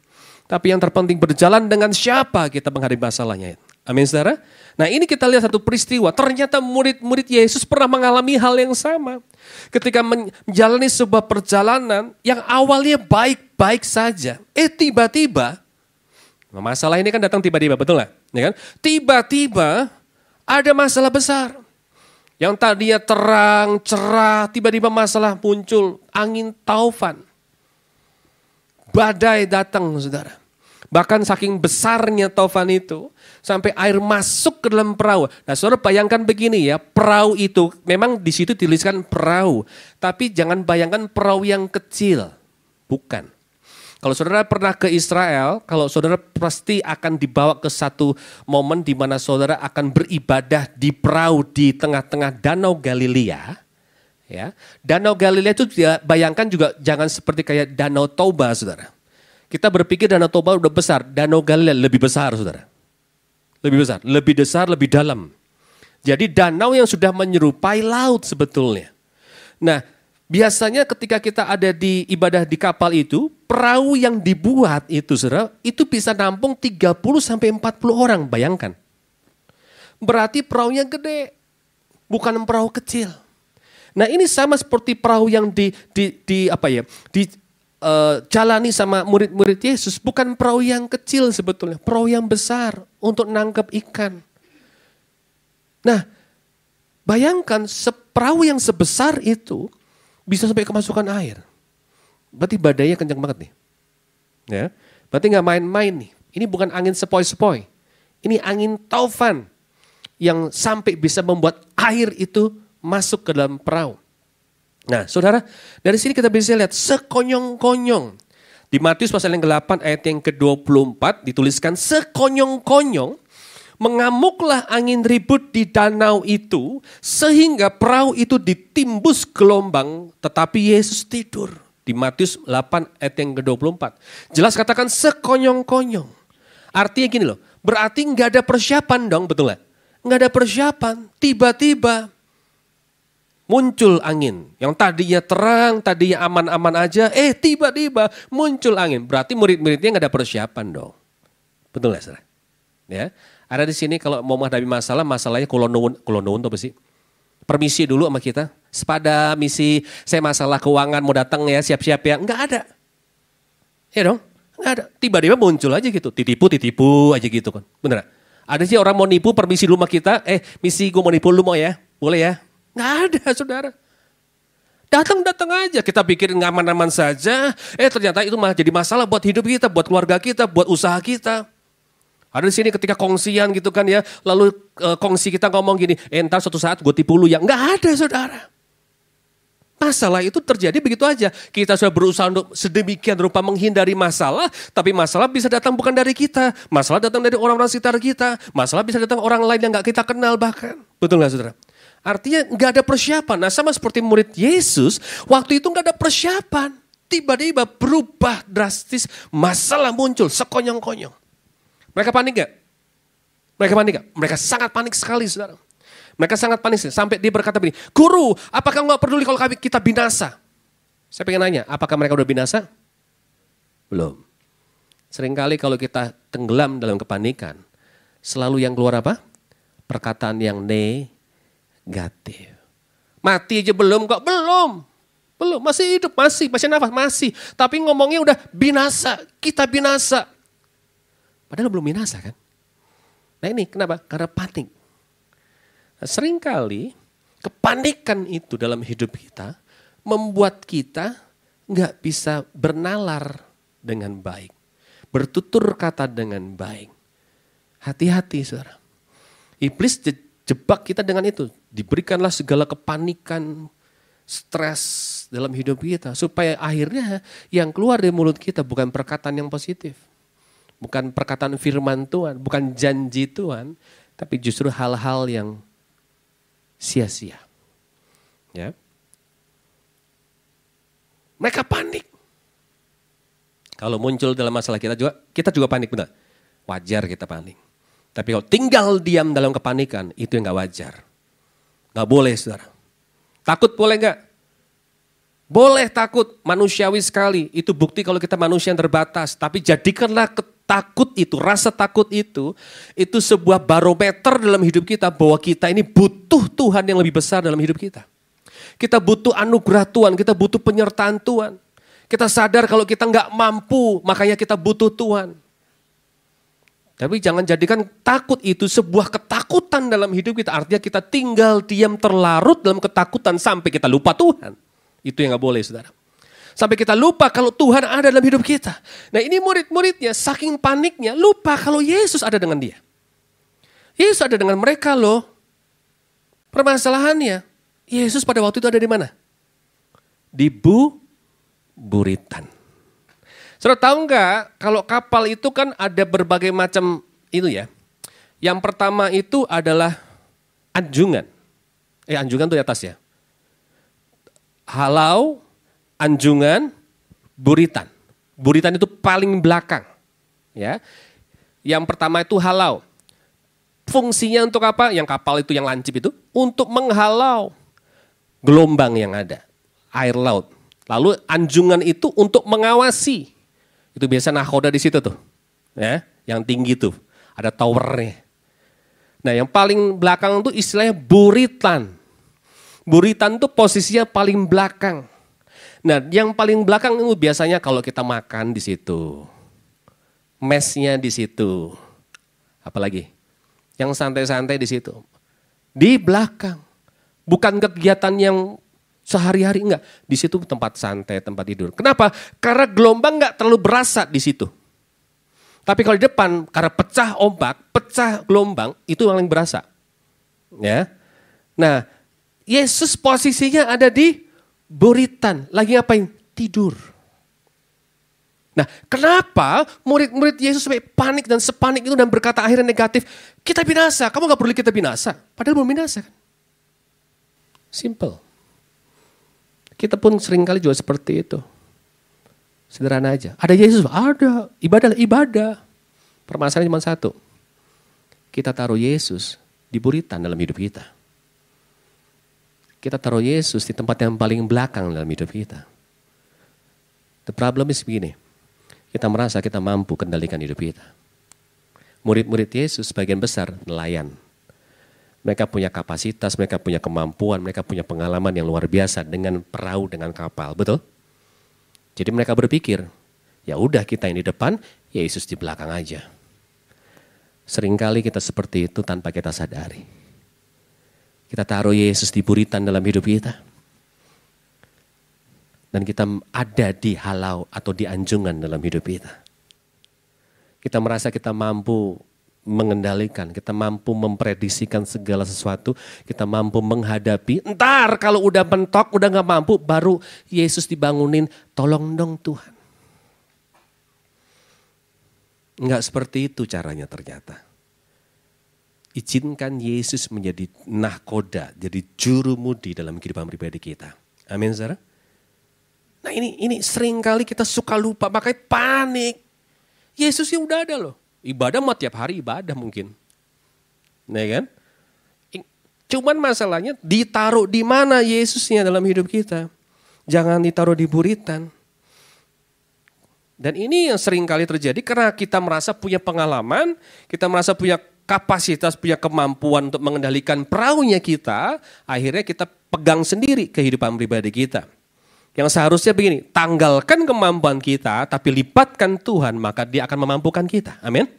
tapi yang terpenting berjalan dengan siapa kita menghadapi masalahnya. Amin saudara. Nah ini kita lihat satu peristiwa. Ternyata murid-murid Yesus pernah mengalami hal yang sama. Ketika menjalani sebuah perjalanan yang awalnya baik-baik saja. Tiba-tiba, masalah ini kan datang tiba-tiba, betul gak? Ya kan? Tiba-tiba ada masalah besar. Yang tadinya terang, cerah, tiba-tiba masalah muncul. Angin taufan. Badai datang saudara. Bahkan saking besarnya taufan itu sampai air masuk ke dalam perahu. Nah saudara bayangkan begini ya, perahu itu memang di situ dituliskan perahu. Tapi jangan bayangkan perahu yang kecil. Bukan. Kalau saudara pernah ke Israel, kalau saudara pasti akan dibawa ke satu momen di mana saudara akan beribadah di perahu di tengah-tengah Danau Galilea. Ya, Danau Galilea itu bayangkan juga jangan seperti kayak Danau Toba, saudara. Kita berpikir Danau Toba udah besar, Danau Galilea lebih besar, saudara. Lebih besar, lebih dalam. Jadi danau yang sudah menyerupai laut sebetulnya. Nah, biasanya ketika kita ada di ibadah di kapal itu, perahu yang dibuat itu, saudara, itu bisa nampung 30 sampai 40 orang, bayangkan. Berarti perahunya gede, bukan perahu kecil. Nah ini sama seperti perahu yang jalani sama murid-murid Yesus, bukan perahu yang kecil sebetulnya, perahu yang besar untuk nangkep ikan. Nah, bayangkan perahu yang sebesar itu bisa sampai kemasukan air. Berarti badainya kencang banget nih. Ya, berarti nggak main-main nih. Ini bukan angin sepoi-sepoi. Ini angin taufan yang sampai bisa membuat air itu masuk ke dalam perahu. Nah saudara, dari sini kita bisa lihat sekonyong-konyong. Di Matius pasal yang ke-8 ayat yang ke-24 dituliskan sekonyong-konyong mengamuklah angin ribut di danau itu sehingga perahu itu ditimbus gelombang tetapi Yesus tidur. Di Matius 8 ayat yang ke-24. Jelas katakan sekonyong-konyong. Artinya gini loh, berarti nggak ada persiapan dong, betul nggak? Nggak ada persiapan, tiba-tiba muncul angin. Yang tadinya terang, tadinya aman-aman aja, tiba-tiba muncul angin. Berarti murid-muridnya nggak ada persiapan dong. Betul nggak saudara? Ya, ada di sini kalau mau menghadapi masalah, masalahnya kulonun apa sih? Permisi dulu sama kita. Sepada misi, saya masalah keuangan mau datang ya, siap-siap ya. Nggak ada. Ya dong, nggak ada. Tiba-tiba muncul aja gitu, titipu aja gitu kan. Bener gak? Ada sih orang mau nipu, permisi dulu sama kita, misi gue mau nipu lu mau ya, boleh ya? Nggak ada saudara. Datang aja, kita pikir aman-aman saja. Ternyata itu malah jadi masalah buat hidup kita, buat keluarga kita, buat usaha kita. Ada di sini ketika kongsian gitu kan ya. Lalu kongsi kita ngomong gini, ntar suatu saat gue tipu lu ya. Nggak ada saudara. Masalah itu terjadi begitu aja. Kita sudah berusaha untuk sedemikian rupa menghindari masalah. Tapi masalah bisa datang bukan dari kita. Masalah datang dari orang-orang sekitar kita. Masalah bisa datang orang lain yang nggak kita kenal bahkan. Betul nggak saudara? Artinya nggak ada persiapan. Nah sama seperti murid Yesus, waktu itu nggak ada persiapan. Tiba-tiba berubah drastis, masalah muncul sekonyong-konyong. Mereka panik gak? Mereka sangat panik sekali saudara. Mereka sangat panik sampai dia berkata begini, Guru, apakah nggak peduli kalau kita binasa? Saya pengen nanya, apakah mereka udah binasa? Belum. Seringkali kalau kita tenggelam dalam kepanikan, selalu yang keluar apa? Perkataan yang negatif. Mati aja belum kok, belum, masih hidup, masih nafas, masih. Tapi ngomongnya udah binasa, kita binasa. Padahal belum binasa kan. Nah ini kenapa? Karena panik. Nah, seringkali kepanikan itu dalam hidup kita membuat kita nggak bisa bernalar dengan baik. Bertutur kata dengan baik. Hati-hati saudara. Iblis jebak kita dengan itu. Diberikanlah segala kepanikan, stres dalam hidup kita. Supaya akhirnya yang keluar dari mulut kita bukan perkataan yang positif. Bukan perkataan firman Tuhan, bukan janji Tuhan. Tapi justru hal-hal yang sia-sia. Ya. Mereka panik. Kalau muncul dalam masalah kita juga panik benar. Wajar kita panik. Tapi kalau tinggal diam dalam kepanikan, itu yang gak wajar. Gak boleh saudara. Takut boleh gak? Boleh takut, manusiawi sekali. Itu bukti kalau kita manusia yang terbatas. Tapi jadikanlah takut itu, rasa takut itu sebuah barometer dalam hidup kita. Bahwa kita ini butuh Tuhan yang lebih besar dalam hidup kita. Kita butuh anugerah Tuhan, kita butuh penyertaan Tuhan. Kita sadar kalau kita gak mampu, makanya kita butuh Tuhan. Tapi jangan jadikan takut itu sebuah ketakutan dalam hidup kita. Artinya kita tinggal diam terlarut dalam ketakutan sampai kita lupa Tuhan. Itu yang gak boleh saudara. Sampai kita lupa kalau Tuhan ada dalam hidup kita. Nah ini murid-muridnya saking paniknya lupa kalau Yesus ada dengan dia. Yesus ada dengan mereka loh. Permasalahannya Yesus pada waktu itu ada di mana? Di Buritan. Saudara tahu nggak kalau kapal itu kan ada berbagai macam itu ya. Yang pertama itu adalah anjungan. Anjungan tuh di atas ya. Halau, anjungan, buritan. Buritan itu paling belakang. Ya. Yang pertama itu halau. Fungsinya untuk apa? Yang kapal itu yang lancip itu untuk menghalau gelombang yang ada, air laut. Lalu anjungan itu untuk mengawasi. Itu biasa nahkoda di situ tuh. Ya, yang tinggi tuh. Ada towernya. Nah, yang paling belakang itu istilahnya buritan. Buritan tuh posisinya paling belakang. Nah, yang paling belakang itu biasanya kalau kita makan di situ. Mesnya di situ. Apalagi? Yang santai-santai di situ. Di belakang. Bukan kegiatan yang sehari-hari, enggak. Di situ tempat santai, tempat tidur. Kenapa? Karena gelombang enggak terlalu berasa di situ. Tapi kalau di depan, karena pecah ombak, pecah gelombang, itu yang paling berasa. Ya. Nah, Yesus posisinya ada di buritan. Lagi ngapain? Tidur. Nah, kenapa murid-murid Yesus sampai panik dan sepanik itu dan berkata akhirnya negatif, kita binasa, kamu gak perlu kita binasa. Padahal belum binasa kan. Simple. Kita pun seringkali juga seperti itu. Sederhana aja. Ada Yesus? Ada. Ibadah. Permasalahannya cuma satu. Kita taruh Yesus di buritan dalam hidup kita. Kita taruh Yesus di tempat yang paling belakang dalam hidup kita. The problem is begini. Kita merasa kita mampu kendalikan hidup kita. Murid-murid Yesus sebagian besar nelayan. Mereka punya kapasitas, mereka punya kemampuan, mereka punya pengalaman yang luar biasa dengan perahu, dengan kapal, betul? Jadi mereka berpikir, ya udah kita yang di depan, Yesus di belakang aja. Seringkali kita seperti itu tanpa kita sadari. Kita taruh Yesus di buritan dalam hidup kita. Dan kita ada di halau atau di anjungan dalam hidup kita. Kita merasa kita mampu mengendalikan, kita mampu memprediksikan segala sesuatu, kita mampu menghadapi. Ntar kalau udah mentok, udah gak mampu, baru Yesus dibangunin, tolong dong Tuhan. Enggak seperti itu caranya ternyata. Izinkan Yesus menjadi nahkoda, jadi jurumudi dalam kehidupan pribadi kita. Amin, saudara. Nah ini seringkali kita suka lupa, makanya panik. Yesus ya udah ada loh. Ibadah mah tiap hari ibadah mungkin. Nah kan? Cuman masalahnya ditaruh di mana Yesusnya dalam hidup kita. Jangan ditaruh di buritan. Dan ini yang sering kali terjadi karena kita merasa punya pengalaman, kita merasa punya kapasitas, punya kemampuan untuk mengendalikan perahunya kita, akhirnya kita pegang sendiri kehidupan pribadi kita. Yang seharusnya begini, tanggalkan kemampuan kita, tapi lipatkan Tuhan, maka Dia akan memampukan kita. Amin.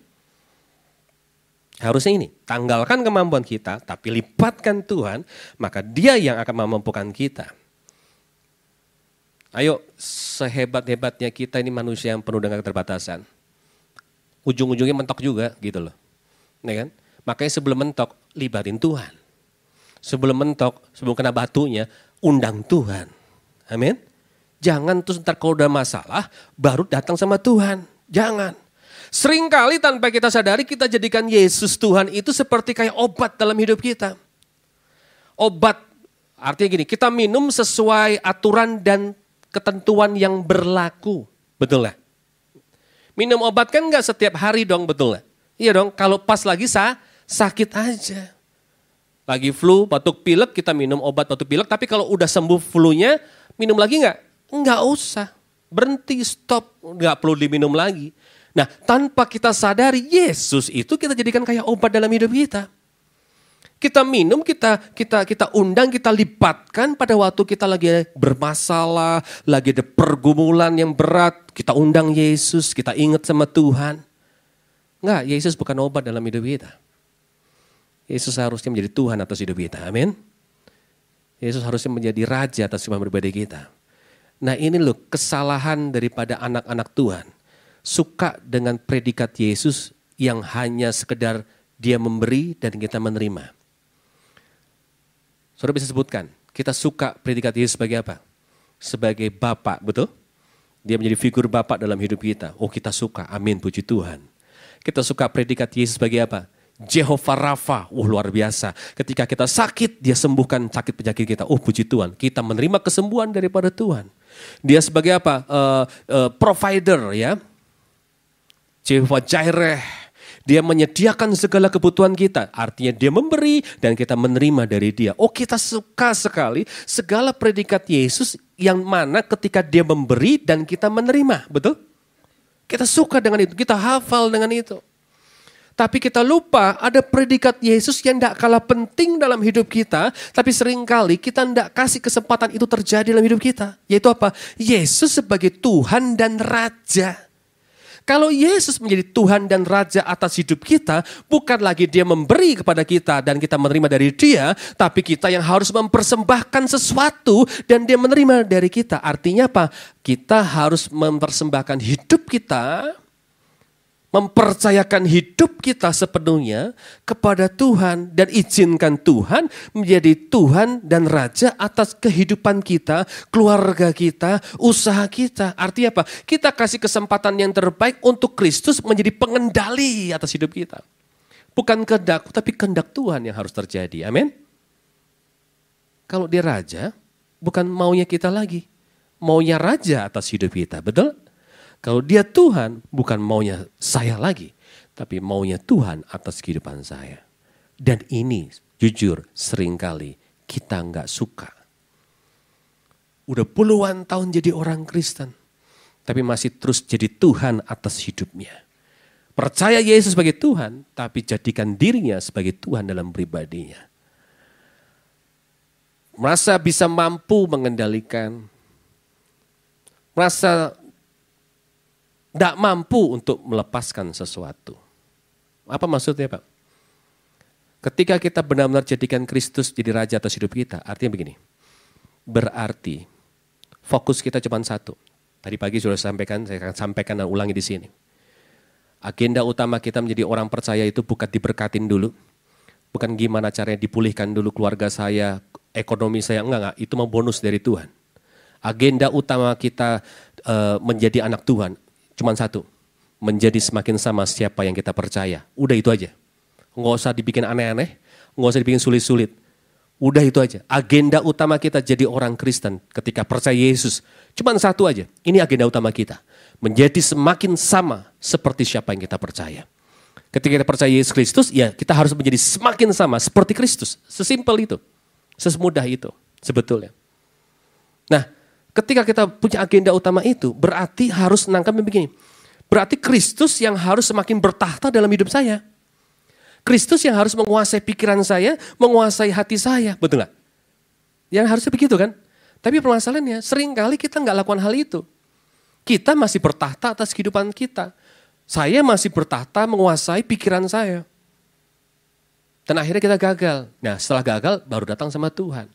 Harusnya ini, tanggalkan kemampuan kita, tapi lipatkan Tuhan, maka Dia yang akan memampukan kita. Ayo, sehebat-hebatnya kita ini manusia yang penuh dengan keterbatasan. Ujung-ujungnya mentok juga gitu loh. Ya kan? Makanya sebelum mentok, libatin Tuhan. Sebelum mentok, sebelum kena batunya, undang Tuhan. Amin. Jangan terus ntar kalau udah masalah, baru datang sama Tuhan. Jangan. Seringkali tanpa kita sadari kita jadikan Yesus Tuhan itu seperti kayak obat dalam hidup kita. Obat artinya gini, kita minum sesuai aturan dan ketentuan yang berlaku. Betul lah. Minum obat kan gak setiap hari dong, betul lah. Iya dong, kalau pas lagi sakit aja. Lagi flu, batuk pilek, kita minum obat batuk pilek. Tapi kalau udah sembuh flu-nya, minum lagi gak? Enggak usah. Berhenti, stop. Enggak perlu diminum lagi. Nah, tanpa kita sadari, Yesus itu kita jadikan kayak obat dalam hidup kita. Kita minum, kita undang, kita lipatkan pada waktu kita lagi bermasalah, lagi ada pergumulan yang berat. Kita undang Yesus, kita ingat sama Tuhan. Enggak, Yesus bukan obat dalam hidup kita. Yesus harusnya menjadi Tuhan atas hidup kita, amin. Yesus harusnya menjadi Raja atas kehidupan pribadi kita. Nah ini loh kesalahan daripada anak-anak Tuhan. Suka dengan predikat Yesus yang hanya sekedar Dia memberi dan kita menerima. Saudara bisa sebutkan, kita suka predikat Yesus sebagai apa? Sebagai Bapa, betul? Dia menjadi figur Bapa dalam hidup kita. Oh kita suka, amin, puji Tuhan. Kita suka predikat Yesus sebagai apa? Jehovah Rafa, luar biasa. Ketika kita sakit, Dia sembuhkan sakit penyakit kita. Oh puji Tuhan, kita menerima kesembuhan daripada Tuhan. Dia sebagai apa? Provider ya. Jehovah Jireh. Dia menyediakan segala kebutuhan kita. Artinya Dia memberi dan kita menerima dari Dia. Oh kita suka sekali segala predikat Yesus yang mana ketika Dia memberi dan kita menerima. Betul? Kita suka dengan itu, kita hafal dengan itu. Tapi kita lupa ada predikat Yesus yang tidak kalah penting dalam hidup kita. Tapi seringkali kita tidak kasih kesempatan itu terjadi dalam hidup kita. Yaitu apa? Yesus sebagai Tuhan dan Raja. Kalau Yesus menjadi Tuhan dan Raja atas hidup kita, bukan lagi dia memberi kepada kita dan kita menerima dari dia, tapi kita yang harus mempersembahkan sesuatu dan dia menerima dari kita. Artinya apa? Kita harus mempersembahkan hidup kita, mempercayakan hidup kita sepenuhnya kepada Tuhan dan izinkan Tuhan menjadi Tuhan dan Raja atas kehidupan kita, keluarga kita, usaha kita. Artinya apa? Kita kasih kesempatan yang terbaik untuk Kristus menjadi pengendali atas hidup kita. Bukan kehendak, tapi kehendak Tuhan yang harus terjadi. Amin. Kalau dia Raja, bukan maunya kita lagi. Maunya Raja atas hidup kita, betul? Kalau dia Tuhan, bukan maunya saya lagi, tapi maunya Tuhan atas kehidupan saya. Dan ini jujur seringkali kita nggak suka. Udah puluhan tahun jadi orang Kristen, tapi masih terus jadi Tuhan atas hidupnya. Percaya Yesus sebagai Tuhan, tapi jadikan dirinya sebagai Tuhan dalam pribadinya. Merasa bisa mampu mengendalikan, merasa tidak mampu untuk melepaskan sesuatu. Apa maksudnya Pak? Ketika kita benar-benar jadikan Kristus jadi Raja atas hidup kita, artinya begini. Berarti fokus kita cuma satu. Tadi pagi sudah sampaikan, saya akan sampaikan dan ulangi di sini. Agenda utama kita menjadi orang percaya itu bukan diberkatin dulu. Bukan gimana caranya dipulihkan dulu keluarga saya, ekonomi saya, enggak. Itu mau bonus dari Tuhan. Agenda utama kita menjadi anak Tuhan. Cuma satu, menjadi semakin sama siapa yang kita percaya. Udah itu aja. Nggak usah dibikin aneh-aneh, nggak usah dibikin sulit-sulit. Udah itu aja. Agenda utama kita jadi orang Kristen ketika percaya Yesus. Cuma satu aja, ini agenda utama kita. Menjadi semakin sama seperti siapa yang kita percaya. Ketika kita percaya Yesus Kristus, ya kita harus menjadi semakin sama seperti Kristus. Sesimpel itu, sesemudah itu sebetulnya. Nah, ketika kita punya agenda utama itu, berarti harus nangkap begini. Berarti Kristus yang harus semakin bertahta dalam hidup saya. Kristus yang harus menguasai pikiran saya, menguasai hati saya. Betul gak? Yang harusnya begitu kan? Tapi permasalahannya, seringkali kita nggak lakukan hal itu. Kita masih bertahta atas kehidupan kita. Saya masih bertahta menguasai pikiran saya. Dan akhirnya kita gagal. Nah setelah gagal, baru datang sama Tuhan.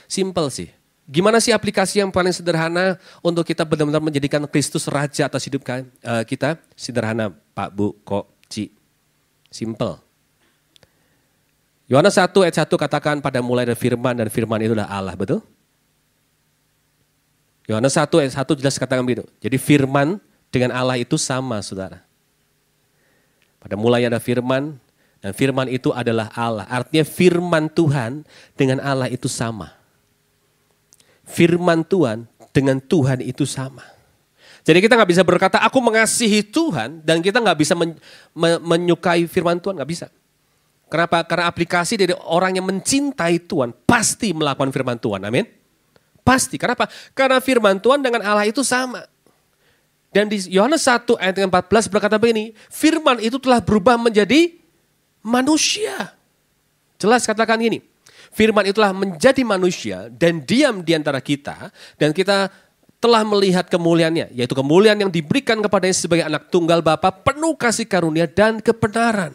Simple sih. Gimana sih aplikasi yang paling sederhana untuk kita benar-benar menjadikan Kristus Raja atas hidup kita? Sederhana Pak, Bu, Kok, Ci. Simple. Yohanes 1 ayat 1 katakan pada mulai ada firman dan firman itu adalah Allah, betul? Yohanes 1 ayat 1 jelas katakan begitu. Jadi firman dengan Allah itu sama saudara. Pada mulai ada firman dan firman itu adalah Allah. Artinya firman Tuhan dengan Allah itu sama. Firman Tuhan dengan Tuhan itu sama. Jadi kita nggak bisa berkata aku mengasihi Tuhan dan kita nggak bisa menyukai firman Tuhan, nggak bisa. Kenapa? Karena aplikasi dari orang yang mencintai Tuhan pasti melakukan firman Tuhan, amin. Pasti, kenapa? Karena firman Tuhan dengan Allah itu sama. Dan di Yohanes 1 ayat 14 berkata begini, firman itu telah berubah menjadi manusia. Jelas katakan gini. Firman itulah menjadi manusia dan diam di antara kita. Dan kita telah melihat kemuliaannya. Yaitu kemuliaan yang diberikan kepadanya sebagai anak tunggal Bapa penuh kasih karunia dan kebenaran.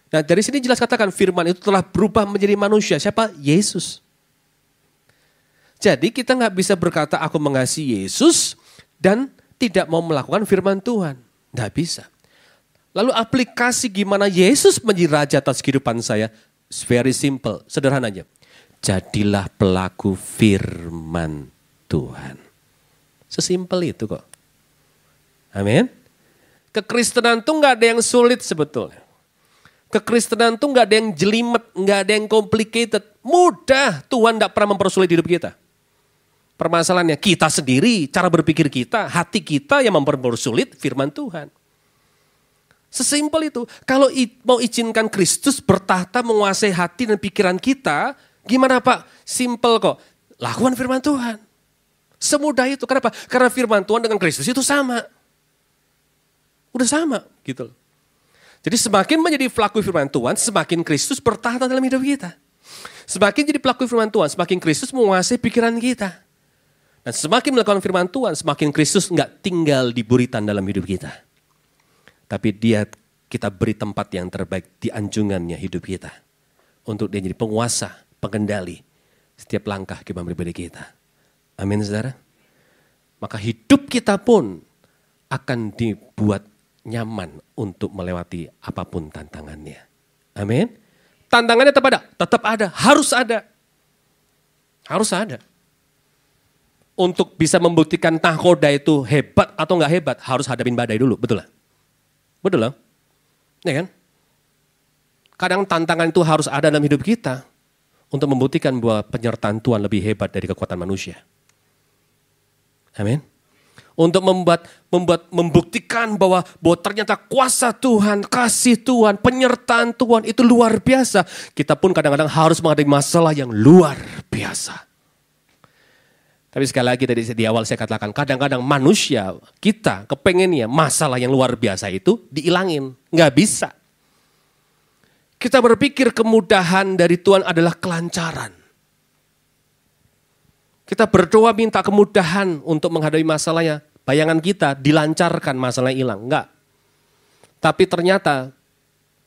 Nah dari sini jelas katakan firman itu telah berubah menjadi manusia. Siapa? Yesus. Jadi kita nggak bisa berkata aku mengasihi Yesus dan tidak mau melakukan firman Tuhan. Nggak bisa. Lalu aplikasi gimana Yesus menjadi Raja atas kehidupan saya? It's very simple, sederhana aja. Jadilah pelaku firman Tuhan. Sesimpel itu kok. Amin. Kekristenan tuh gak ada yang sulit sebetulnya. Kekristenan tuh gak ada yang jelimet, gak ada yang complicated. Mudah, Tuhan gak pernah mempersulit hidup kita. Permasalahannya kita sendiri, cara berpikir kita, hati kita yang mempersulit firman Tuhan. Sesimpel itu. Kalau mau izinkan Kristus bertahta menguasai hati dan pikiran kita, gimana Pak? Simple kok. Lakukan firman Tuhan. Semudah itu. Kenapa? Karena firman Tuhan dengan Kristus itu sama. Udah sama gitu. Jadi semakin menjadi pelaku firman Tuhan, semakin Kristus bertahta dalam hidup kita. Semakin jadi pelaku firman Tuhan, semakin Kristus menguasai pikiran kita. Dan semakin melakukan firman Tuhan, semakin Kristus nggak tinggal di buritan dalam hidup kita. Tapi kita beri tempat yang terbaik di anjungannya hidup kita. Untuk dia jadi penguasa, pengendali setiap langkah kehidupan pribadi kita. Amin saudara. Maka hidup kita pun akan dibuat nyaman untuk melewati apapun tantangannya. Amin. Tantangannya tetap ada, harus ada. Harus ada. Untuk bisa membuktikan nahkoda itu hebat atau enggak hebat, harus hadapin badai dulu, betul lah? Betul lah? Ya kan? Kadang tantangan itu harus ada dalam hidup kita untuk membuktikan bahwa penyertaan Tuhan lebih hebat dari kekuatan manusia. Amin. Untuk membuktikan bahwa ternyata kuasa Tuhan, kasih Tuhan, penyertaan Tuhan itu luar biasa. Kita pun kadang-kadang harus menghadapi masalah yang luar biasa. Tapi sekali lagi tadi di awal saya katakan, kadang-kadang manusia kita kepengennya masalah yang luar biasa itu diilangin. Nggak bisa. Kita berpikir kemudahan dari Tuhan adalah kelancaran. Kita berdoa minta kemudahan untuk menghadapi masalahnya. Bayangan kita dilancarkan masalah hilang. Enggak. Tapi ternyata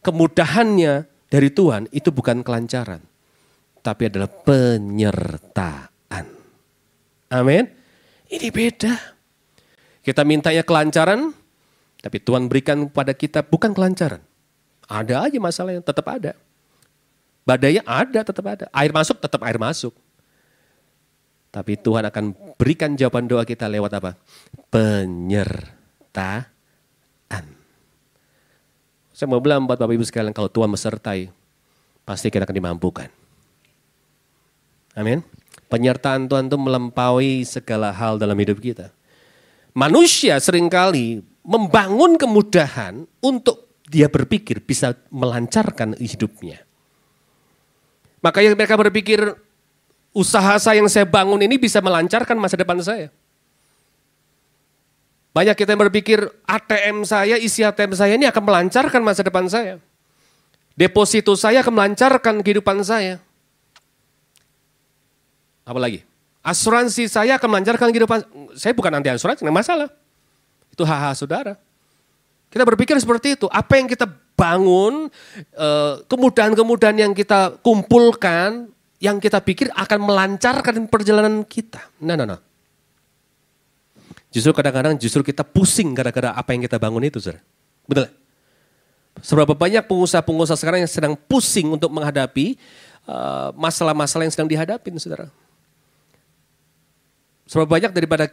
kemudahannya dari Tuhan itu bukan kelancaran. Tapi adalah penyertaan. Amin. Ini beda. Kita mintanya kelancaran. Tapi Tuhan berikan kepada kita bukan kelancaran. Ada aja masalah yang tetap ada. Badainya ada, tetap ada. Air masuk, tetap air masuk. Tapi Tuhan akan berikan jawaban doa kita lewat apa? Penyertaan. Saya mau bilang buat Bapak Ibu sekalian, kalau Tuhan menyertai, pasti kita akan dimampukan. Amin. Penyertaan Tuhan itu melampaui segala hal dalam hidup kita. Manusia seringkali membangun kemudahan untuk dia berpikir bisa melancarkan hidupnya. Makanya mereka berpikir, usaha saya yang saya bangun ini bisa melancarkan masa depan saya. Banyak kita yang berpikir ATM saya, isi ATM saya ini akan melancarkan masa depan saya. Deposito saya akan melancarkan kehidupan saya. Apalagi? Asuransi saya akan melancarkan kehidupan. Saya bukan anti asuransi, tidak masalah. Itu hak-hak saudara. Kita berpikir seperti itu. Apa yang kita bangun, kemudahan-kemudahan yang kita kumpulkan, yang kita pikir akan melancarkan perjalanan kita. Nah. Justru kadang-kadang kita pusing gara-gara apa yang kita bangun itu, saudara. Betul? Seberapa banyak pengusaha-pengusaha sekarang yang sedang pusing untuk menghadapi masalah-masalah yang sedang dihadapi, saudara. Seberapa banyak daripada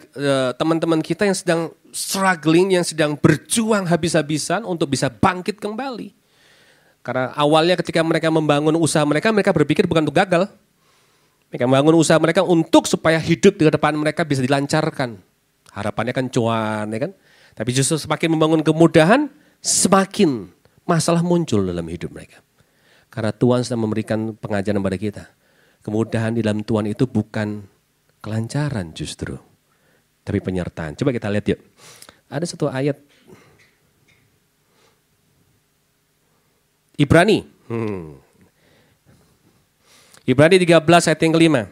teman-teman kita yang sedang struggling, yang sedang berjuang habis-habisan untuk bisa bangkit kembali. Karena awalnya ketika mereka membangun usaha mereka berpikir bukan untuk gagal. Mereka membangun usaha mereka untuk supaya hidup di depan mereka bisa dilancarkan. Harapannya kan cuan, ya kan? Tapi justru semakin membangun kemudahan, semakin masalah muncul dalam hidup mereka. Karena Tuhan sedang memberikan pengajaran kepada kita. Kemudahan di dalam Tuhan itu bukan kelancaran justru, tapi penyertaan. Coba kita lihat yuk. Ada satu ayat. Ibrani. Ibrani 13 ayat yang kelima.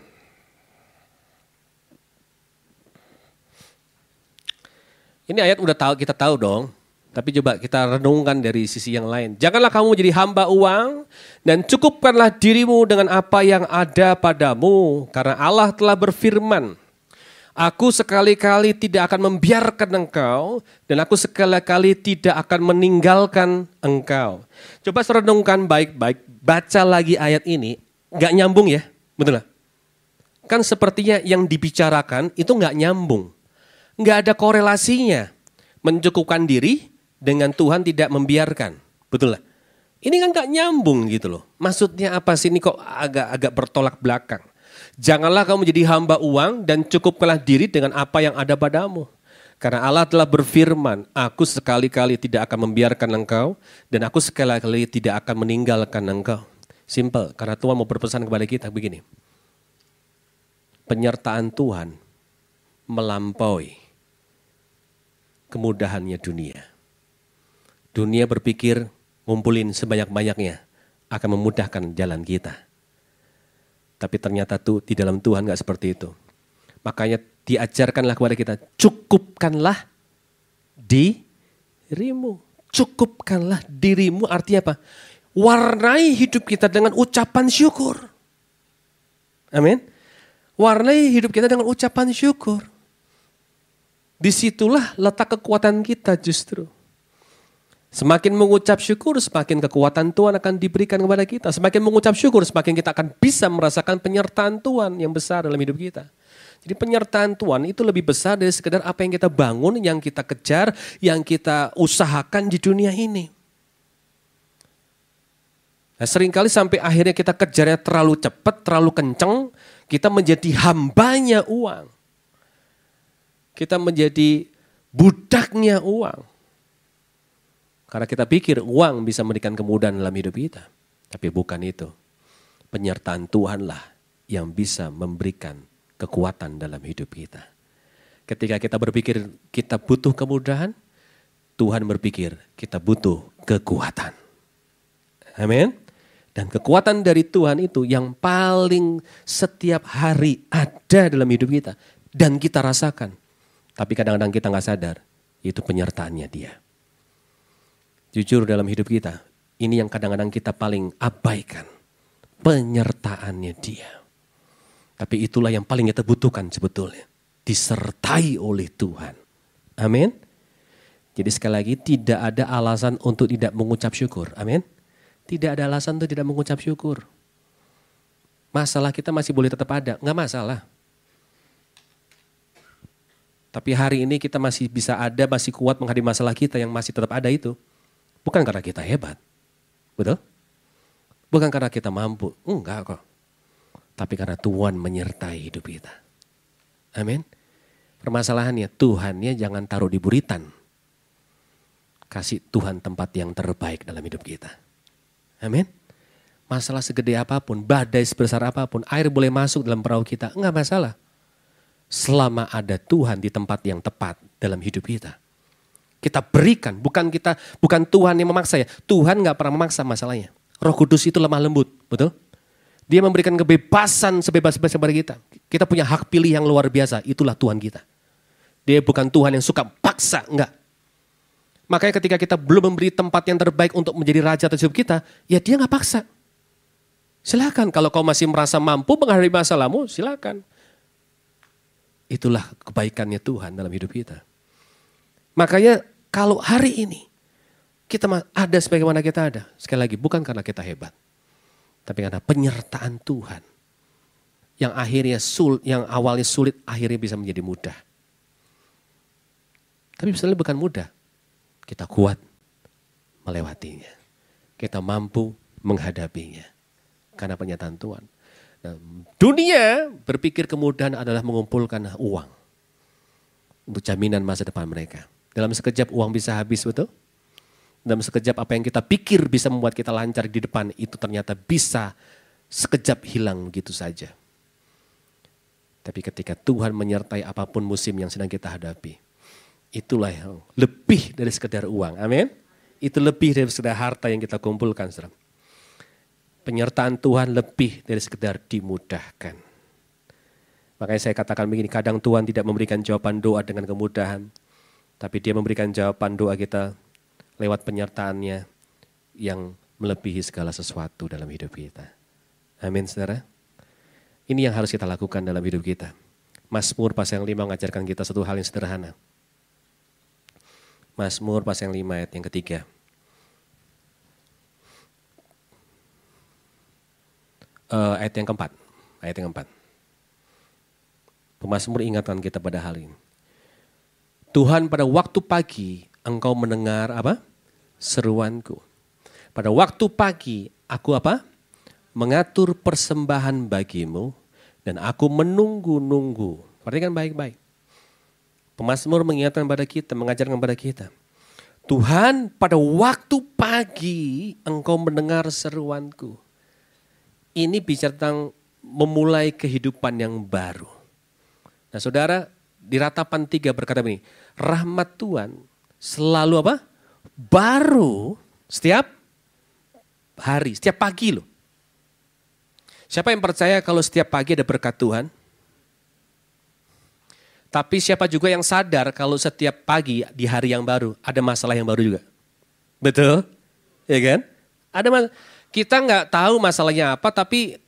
Ini ayat udah kita tahu dong. Tapi coba kita renungkan dari sisi yang lain. Janganlah kamu jadi hamba uang dan cukupkanlah dirimu dengan apa yang ada padamu. Karena Allah telah berfirman, aku sekali-kali tidak akan membiarkan engkau dan aku sekali-kali tidak akan meninggalkan engkau. Coba renungkan baik-baik, baca lagi ayat ini. Gak nyambung ya, betul lah. Kan sepertinya yang dibicarakan itu gak nyambung. Gak ada korelasinya. Mencukupkan diri dengan Tuhan tidak membiarkan. Betul lah. Ini kan gak nyambung gitu loh. Maksudnya apa sih ini kok agak bertolak belakang. Janganlah kamu menjadi hamba uang dan cukupkanlah diri dengan apa yang ada padamu. Karena Allah telah berfirman, aku sekali-kali tidak akan membiarkan engkau dan aku sekali-kali tidak akan meninggalkan engkau. Simple, karena Tuhan mau berpesan kepada kita begini. Penyertaan Tuhan melampaui kemudahannya dunia. Dunia berpikir ngumpulin sebanyak-banyaknya akan memudahkan jalan kita. Tapi ternyata tuh di dalam Tuhan gak seperti itu. Makanya diajarkanlah kepada kita, cukupkanlah dirimu. Cukupkanlah dirimu artinya apa? Warnai hidup kita dengan ucapan syukur. Amin. Warnai hidup kita dengan ucapan syukur. Disitulah letak kekuatan kita justru. Semakin mengucap syukur, semakin kekuatan Tuhan akan diberikan kepada kita. Semakin mengucap syukur, semakin kita akan bisa merasakan penyertaan Tuhan yang besar dalam hidup kita. Jadi penyertaan Tuhan itu lebih besar dari sekedar apa yang kita bangun, yang kita kejar, yang kita usahakan di dunia ini. Nah, seringkali sampai akhirnya kita kejarnya terlalu cepat, terlalu kenceng, kita menjadi hambanya uang. Kita menjadi budaknya uang. Karena kita pikir uang bisa memberikan kemudahan dalam hidup kita. Tapi bukan itu. Penyertaan Tuhanlah yang bisa memberikan kekuatan dalam hidup kita. Ketika kita berpikir kita butuh kemudahan, Tuhan berpikir kita butuh kekuatan. Amin. Dan kekuatan dari Tuhan itu yang paling setiap hari ada dalam hidup kita. Dan kita rasakan. Tapi kadang-kadang kita gak sadar. Itu penyertaannya Dia. Jujur dalam hidup kita, ini yang kadang-kadang kita paling abaikan. Penyertaannya Dia. Tapi itulah yang paling kita butuhkan sebetulnya. Disertai oleh Tuhan. Amin. Jadi sekali lagi tidak ada alasan untuk tidak mengucap syukur. Amin. Tidak ada alasan untuk tidak mengucap syukur. Masalah kita masih boleh tetap ada. Enggak masalah. Tapi hari ini kita masih bisa ada, masih kuat menghadapi masalah kita yang masih tetap ada itu. Bukan karena kita hebat. Betul? Bukan karena kita mampu. Enggak kok. Tapi karena Tuhan menyertai hidup kita. Amin. Permasalahannya Tuhannya jangan taruh di buritan. Kasih Tuhan tempat yang terbaik dalam hidup kita. Amin. Masalah segede apapun, badai sebesar apapun, air boleh masuk dalam perahu kita. Enggak masalah. Selama ada Tuhan di tempat yang tepat dalam hidup kita. Kita berikan, bukan Tuhan yang memaksa ya. Tuhan gak pernah memaksa masalahnya. Roh Kudus itu lemah lembut, betul? Dia memberikan kebebasan sebebas-bebasnya kepada kita. Kita punya hak pilih yang luar biasa, itulah Tuhan kita. Dia bukan Tuhan yang suka paksa, enggak. Makanya ketika kita belum memberi tempat yang terbaik untuk menjadi raja atas hidup kita, ya Dia gak paksa. Silakan, kalau kau masih merasa mampu menghadapi masalahmu, silakan. Itulah kebaikannya Tuhan dalam hidup kita. Makanya kalau hari ini kita ada sebagaimana kita ada. Sekali lagi bukan karena kita hebat. Tapi karena penyertaan Tuhan. Yang akhirnya yang awalnya sulit akhirnya bisa menjadi mudah. Tapi sebenarnya bukan mudah. Kita kuat melewatinya. Kita mampu menghadapinya. Karena penyertaan Tuhan. Nah, dunia berpikir kemudahan adalah mengumpulkan uang. Untuk jaminan masa depan mereka. Dalam sekejap uang bisa habis, betul? Dalam sekejap apa yang kita pikir bisa membuat kita lancar di depan, itu ternyata bisa sekejap hilang begitu saja. Tapi ketika Tuhan menyertai apapun musim yang sedang kita hadapi, itulah yang lebih dari sekedar uang. Amin. Itu lebih dari sekedar harta yang kita kumpulkan, saudara. Penyertaan Tuhan lebih dari sekedar dimudahkan. Makanya saya katakan begini, kadang Tuhan tidak memberikan jawaban doa dengan kemudahan. Tapi Dia memberikan jawaban doa kita lewat penyertaannya yang melebihi segala sesuatu dalam hidup kita. Amin, saudara. Ini yang harus kita lakukan dalam hidup kita. Mazmur pasal yang 5 mengajarkan kita satu hal yang sederhana. Mazmur pasal yang 5 ayat yang ketiga. Ayat yang keempat. Ayat yang keempat. Pemazmur ingatkan kita pada hal ini. Tuhan, pada waktu pagi Engkau mendengar apa? Seruanku. Pada waktu pagi aku apa? Mengatur persembahan bagimu dan aku menunggu-nunggu. Perhatikan baik-baik. Pemazmur mengingatkan pada kita, mengajarkan kepada kita. Tuhan, pada waktu pagi Engkau mendengar seruanku. Ini bicara tentang memulai kehidupan yang baru. Nah, saudara, di Ratapan 3 berkata begini, rahmat Tuhan selalu apa? Baru setiap hari, setiap pagi loh. Siapa yang percaya kalau setiap pagi ada berkat Tuhan? Tapi siapa juga yang sadar kalau setiap pagi di hari yang baru ada masalah yang baru juga? Betul? Ya kan? Kita nggak tahu masalahnya apa, tapi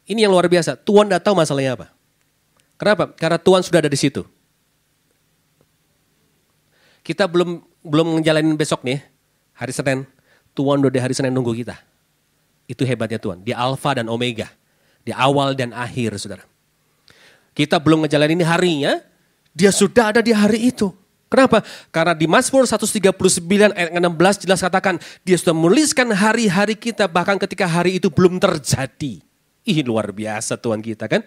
ini yang luar biasa. Tuhan nggak tahu masalahnya apa. Kenapa? Karena Tuhan sudah ada di situ. Kita belum ngejalanin besok nih, hari Senin. Tuhan udah di hari Senin nunggu kita. Itu hebatnya Tuhan. Dia Alfa dan Omega. Dia awal dan akhir, saudara. Kita belum ngejalanin harinya, dia sudah ada di hari itu. Kenapa? Karena di Mazmur 139 ayat 16 jelas katakan, dia sudah menuliskan hari-hari kita bahkan ketika hari itu belum terjadi. Ih, luar biasa Tuhan kita kan.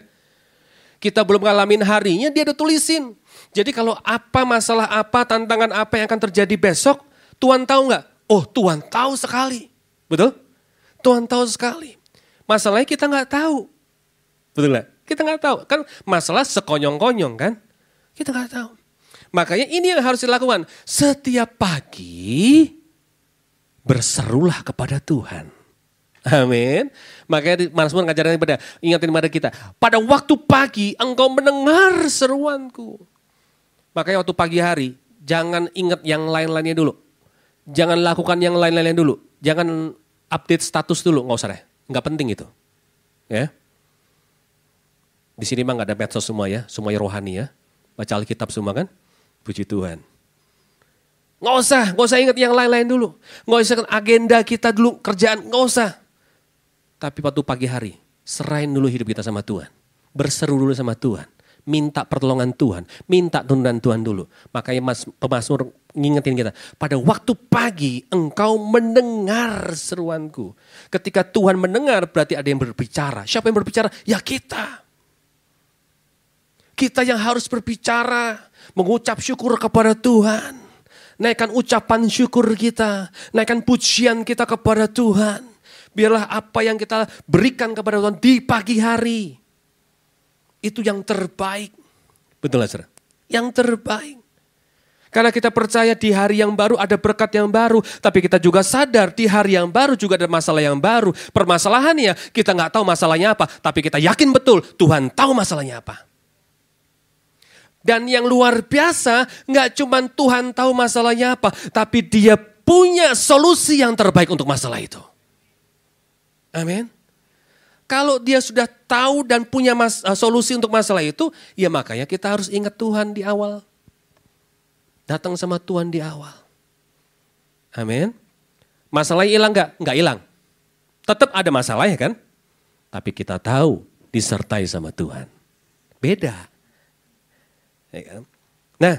Kita belum ngalamin harinya, dia udah tulisin. Jadi kalau apa masalah apa, tantangan apa yang akan terjadi besok, Tuhan tahu nggak? Oh, Tuhan tahu sekali. Betul? Tuhan tahu sekali. Masalahnya kita nggak tahu. Betul nggak? Kita nggak tahu. Kan masalah sekonyong-konyong kan? Kita nggak tahu. Makanya ini yang harus dilakukan. Setiap pagi berserulah kepada Tuhan. Amin. Makanya Mazmur ngajarin ingatin pada kita. Pada waktu pagi engkau mendengar seruanku. Makanya waktu pagi hari jangan ingat yang lain-lainnya dulu. Jangan lakukan yang lain-lainnya dulu. Jangan update status dulu, nggak usah deh. Nggak penting itu. Ya. Di sini mah nggak ada medsos semua ya, semuanya rohani ya. Baca Alkitab semua kan? Puji Tuhan. Nggak usah ingat yang lain-lain dulu. Nggak usah agenda kita dulu, kerjaan, nggak usah. Tapi waktu pagi hari, serahin dulu hidup kita sama Tuhan. Berseru dulu sama Tuhan. Minta pertolongan Tuhan, minta tuntunan Tuhan dulu. Makanya pemazmur ngingetin kita. Pada waktu pagi engkau mendengar seruanku. Ketika Tuhan mendengar berarti ada yang berbicara. Siapa yang berbicara? Ya kita. Kita yang harus berbicara. Mengucap syukur kepada Tuhan. Naikkan ucapan syukur kita. Naikkan pujian kita kepada Tuhan. Biarlah apa yang kita berikan kepada Tuhan di pagi hari. Itu yang terbaik. Betul lah saudara? Yang terbaik. Karena kita percaya di hari yang baru ada berkat yang baru. Tapi kita juga sadar di hari yang baru juga ada masalah yang baru. Permasalahannya kita nggak tahu masalahnya apa. Tapi kita yakin betul Tuhan tahu masalahnya apa. Dan yang luar biasa nggak cuma Tuhan tahu masalahnya apa. Tapi dia punya solusi yang terbaik untuk masalah itu. Amin. Kalau dia sudah tahu dan punya solusi untuk masalah itu, ya makanya kita harus ingat Tuhan di awal. Datang sama Tuhan di awal. Amin. Masalahnya hilang nggak? Nggak hilang. Tetap ada masalahnya kan? Tapi kita tahu disertai sama Tuhan. Beda. Ya kan? Nah,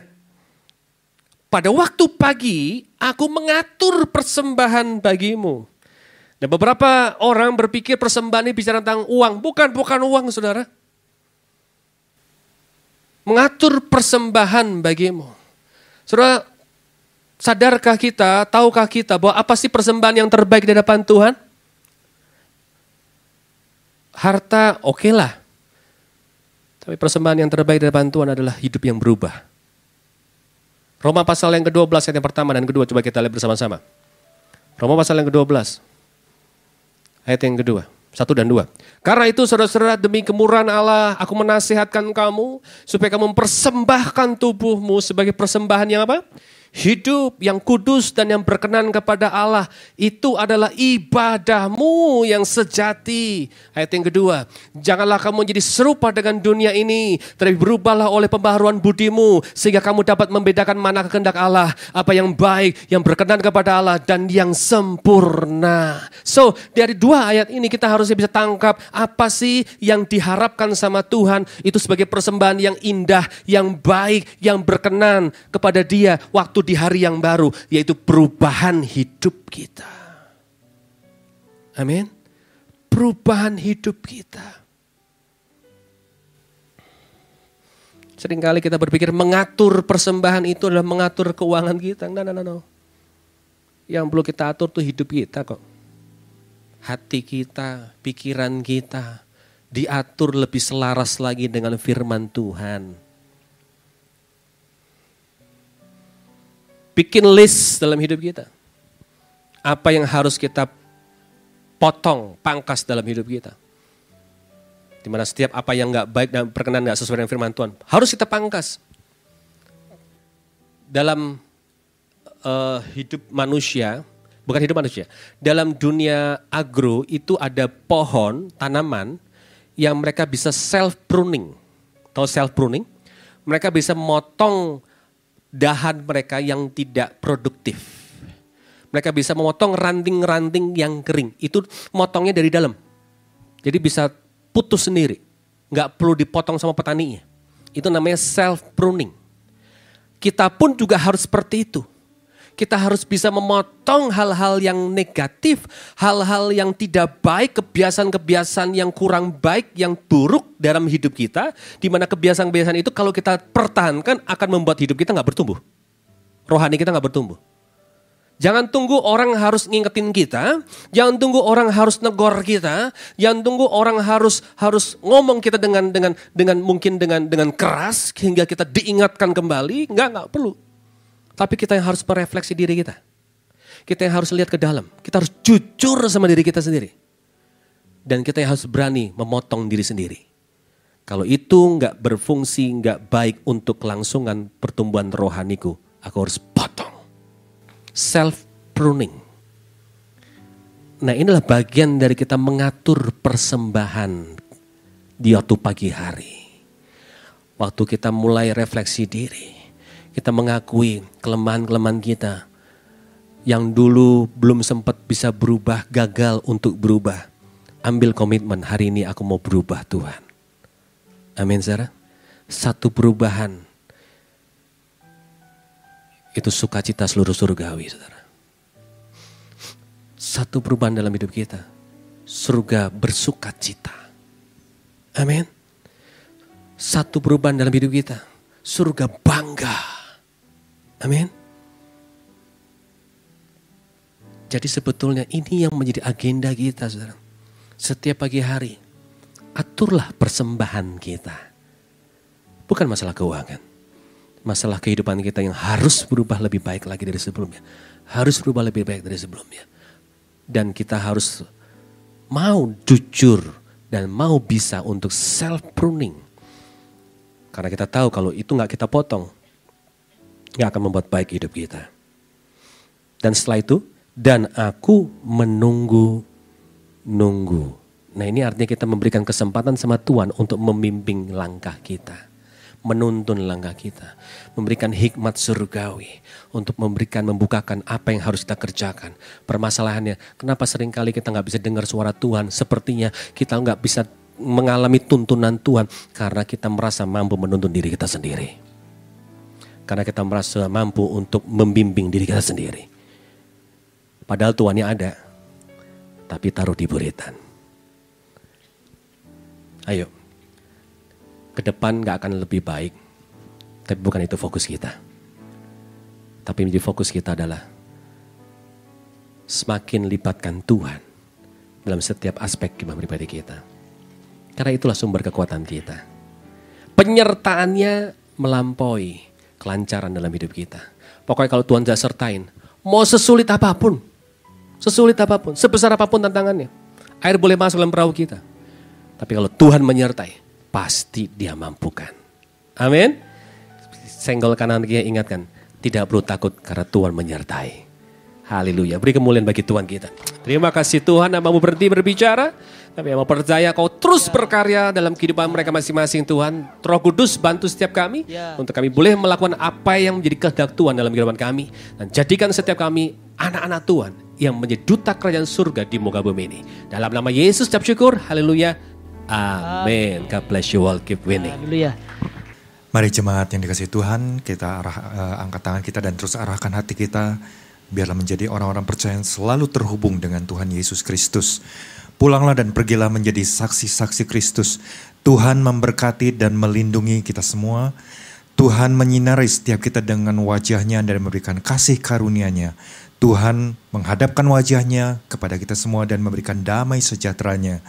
pada waktu pagi aku mengatur persembahan bagimu. Dan beberapa orang berpikir persembahan ini bicara tentang uang. Bukan uang saudara. Mengatur persembahan bagimu. Saudara, sadarkah kita, tahukah kita bahwa apa sih persembahan yang terbaik di hadapan Tuhan? Harta oke lah. Tapi persembahan yang terbaik di hadapan Tuhan adalah hidup yang berubah. Roma pasal yang ke-12 ayat yang pertama dan kedua coba kita lihat bersama-sama. Roma pasal yang ke-12. Ayat yang kedua, 1 dan 2. Karena itu saudara-saudara demi kemurahan Allah aku menasihatkan kamu supaya kamu mempersembahkan tubuhmu sebagai persembahan yang apa? Hidup yang kudus dan yang berkenan kepada Allah. Itu adalah ibadahmu yang sejati. Ayat yang kedua. Janganlah kamu menjadi serupa dengan dunia ini. Tapi berubahlah oleh pembaharuan budimu. Sehingga kamu dapat membedakan mana kehendak Allah. Apa yang baik, yang berkenan kepada Allah. Dan yang sempurna. So dari dua ayat ini kita harusnya bisa tangkap. Apa sih yang diharapkan sama Tuhan. Itu sebagai persembahan yang indah, yang baik, yang berkenan kepada Dia. Waktu di hari yang baru, yaitu perubahan hidup kita. Amin. Perubahan hidup kita. Seringkali kita berpikir mengatur persembahan itu adalah mengatur keuangan kita. No. Yang perlu kita atur tuh hidup kita kok. Hati kita, pikiran kita diatur lebih selaras lagi dengan firman Tuhan. Bikin list dalam hidup kita. Apa yang harus kita potong, pangkas dalam hidup kita. Di mana setiap apa yang nggak baik dan berkenan nggak sesuai dengan firman Tuhan harus kita pangkas. Dalam hidup manusia, bukan hidup manusia, dalam dunia agro itu ada pohon, tanaman yang mereka bisa self pruning. Tahu self pruning? Mereka bisa memotong dahan mereka yang tidak produktif. Mereka bisa memotong ranting-ranting yang kering. Itu motongnya dari dalam. Jadi bisa putus sendiri. Nggak perlu dipotong sama petaninya. Itu namanya self pruning. Kita pun juga harus seperti itu. Kita harus bisa memotong hal-hal yang negatif, hal-hal yang tidak baik, kebiasaan-kebiasaan yang kurang baik, yang buruk dalam hidup kita. Di mana kebiasaan-kebiasaan itu kalau kita pertahankan akan membuat hidup kita nggak bertumbuh. Rohani kita nggak bertumbuh. Jangan tunggu orang harus ngingetin kita, jangan tunggu orang harus negor kita, jangan tunggu orang harus ngomong kita dengan mungkin dengan keras hingga kita diingatkan kembali, nggak perlu. Tapi kita yang harus merefleksi diri kita. Kita yang harus lihat ke dalam, kita harus jujur sama diri kita sendiri. Dan kita yang harus berani memotong diri sendiri. Kalau itu nggak berfungsi, nggak baik untuk kelangsungan pertumbuhan rohaniku, aku harus potong. Self pruning. Nah, inilah bagian dari kita mengatur persembahan di waktu pagi hari. Waktu kita mulai refleksi diri, kita mengakui kelemahan-kelemahan kita yang dulu belum sempat bisa berubah, gagal untuk berubah. Ambil komitmen, hari ini aku mau berubah Tuhan. Amin, saudara. Satu perubahan itu sukacita seluruh surgawi, saudara. Satu perubahan dalam hidup kita, surga bersukacita. Amin. Satu perubahan dalam hidup kita, surga bangga. Amin. Jadi sebetulnya ini yang menjadi agenda kita, saudara. Setiap pagi hari, aturlah persembahan kita. Bukan masalah keuangan. Masalah kehidupan kita yang harus berubah lebih baik lagi dari sebelumnya. Harus berubah lebih baik dari sebelumnya. Dan kita harus mau jujur dan mau bisa untuk self pruning. Karena kita tahu kalau itu gak kita potong, gak akan membuat baik hidup kita. Dan setelah itu, dan aku menunggu. Nah, ini artinya kita memberikan kesempatan sama Tuhan untuk membimbing langkah kita. Menuntun langkah kita, memberikan hikmat surgawi untuk membukakan apa yang harus kita kerjakan. Permasalahannya, kenapa seringkali kita nggak bisa dengar suara Tuhan? Sepertinya kita nggak bisa mengalami tuntunan Tuhan karena kita merasa mampu menuntun diri kita sendiri. Karena kita merasa mampu untuk membimbing diri kita sendiri. Padahal Tuhannya ada, tapi taruh di buritan. Ayo. Ke depan gak akan lebih baik, tapi bukan itu fokus kita. Tapi menjadi fokus kita adalah semakin libatkan Tuhan dalam setiap aspek kehidupan pribadi kita. Karena itulah sumber kekuatan kita. Penyertaannya melampaui kelancaran dalam hidup kita. Pokoknya kalau Tuhan tidak sertain, mau sesulit apapun, sebesar apapun tantangannya, air boleh masuk dalam perahu kita. Tapi kalau Tuhan menyertai, pasti Dia mampukan. Amin. Senggol kanan kiri, ingatkan, tidak perlu takut karena Tuhan menyertai. Haleluya. Beri kemuliaan bagi Tuhan kita. Terima kasih Tuhan, namamu berhenti berbicara. Tapi yang mau percaya kau terus berkarya dalam kehidupan mereka masing-masing Tuhan. Roh Kudus bantu setiap kami untuk kami boleh melakukan apa yang menjadi kehendak Tuhan dalam kehidupan kami. Dan jadikan setiap kami anak-anak Tuhan yang menjadi duta kerajaan surga di muka bumi ini. Dalam nama Yesus ucap syukur. Haleluya. Amin. God bless you all. Keep winning. Haleluya. Mari jemaat yang dikasihi Tuhan, kita angkat tangan kita dan terus arahkan hati kita. Biarlah menjadi orang-orang percaya yang selalu terhubung dengan Tuhan Yesus Kristus. Pulanglah dan pergilah menjadi saksi-saksi Kristus. Tuhan memberkati dan melindungi kita semua. Tuhan menyinari setiap kita dengan wajahnya dan memberikan kasih karunia-Nya. Tuhan menghadapkan wajahnya kepada kita semua dan memberikan damai sejahteranya.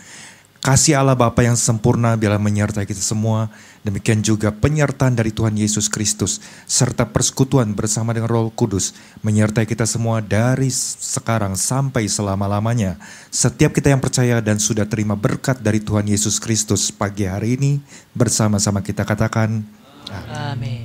Kasih Allah Bapa yang sempurna biarlah menyertai kita semua. Demikian juga penyertaan dari Tuhan Yesus Kristus serta persekutuan bersama dengan Roh Kudus menyertai kita semua dari sekarang sampai selama-lamanya. Setiap kita yang percaya dan sudah terima berkat dari Tuhan Yesus Kristus pagi hari ini bersama-sama kita katakan Amin.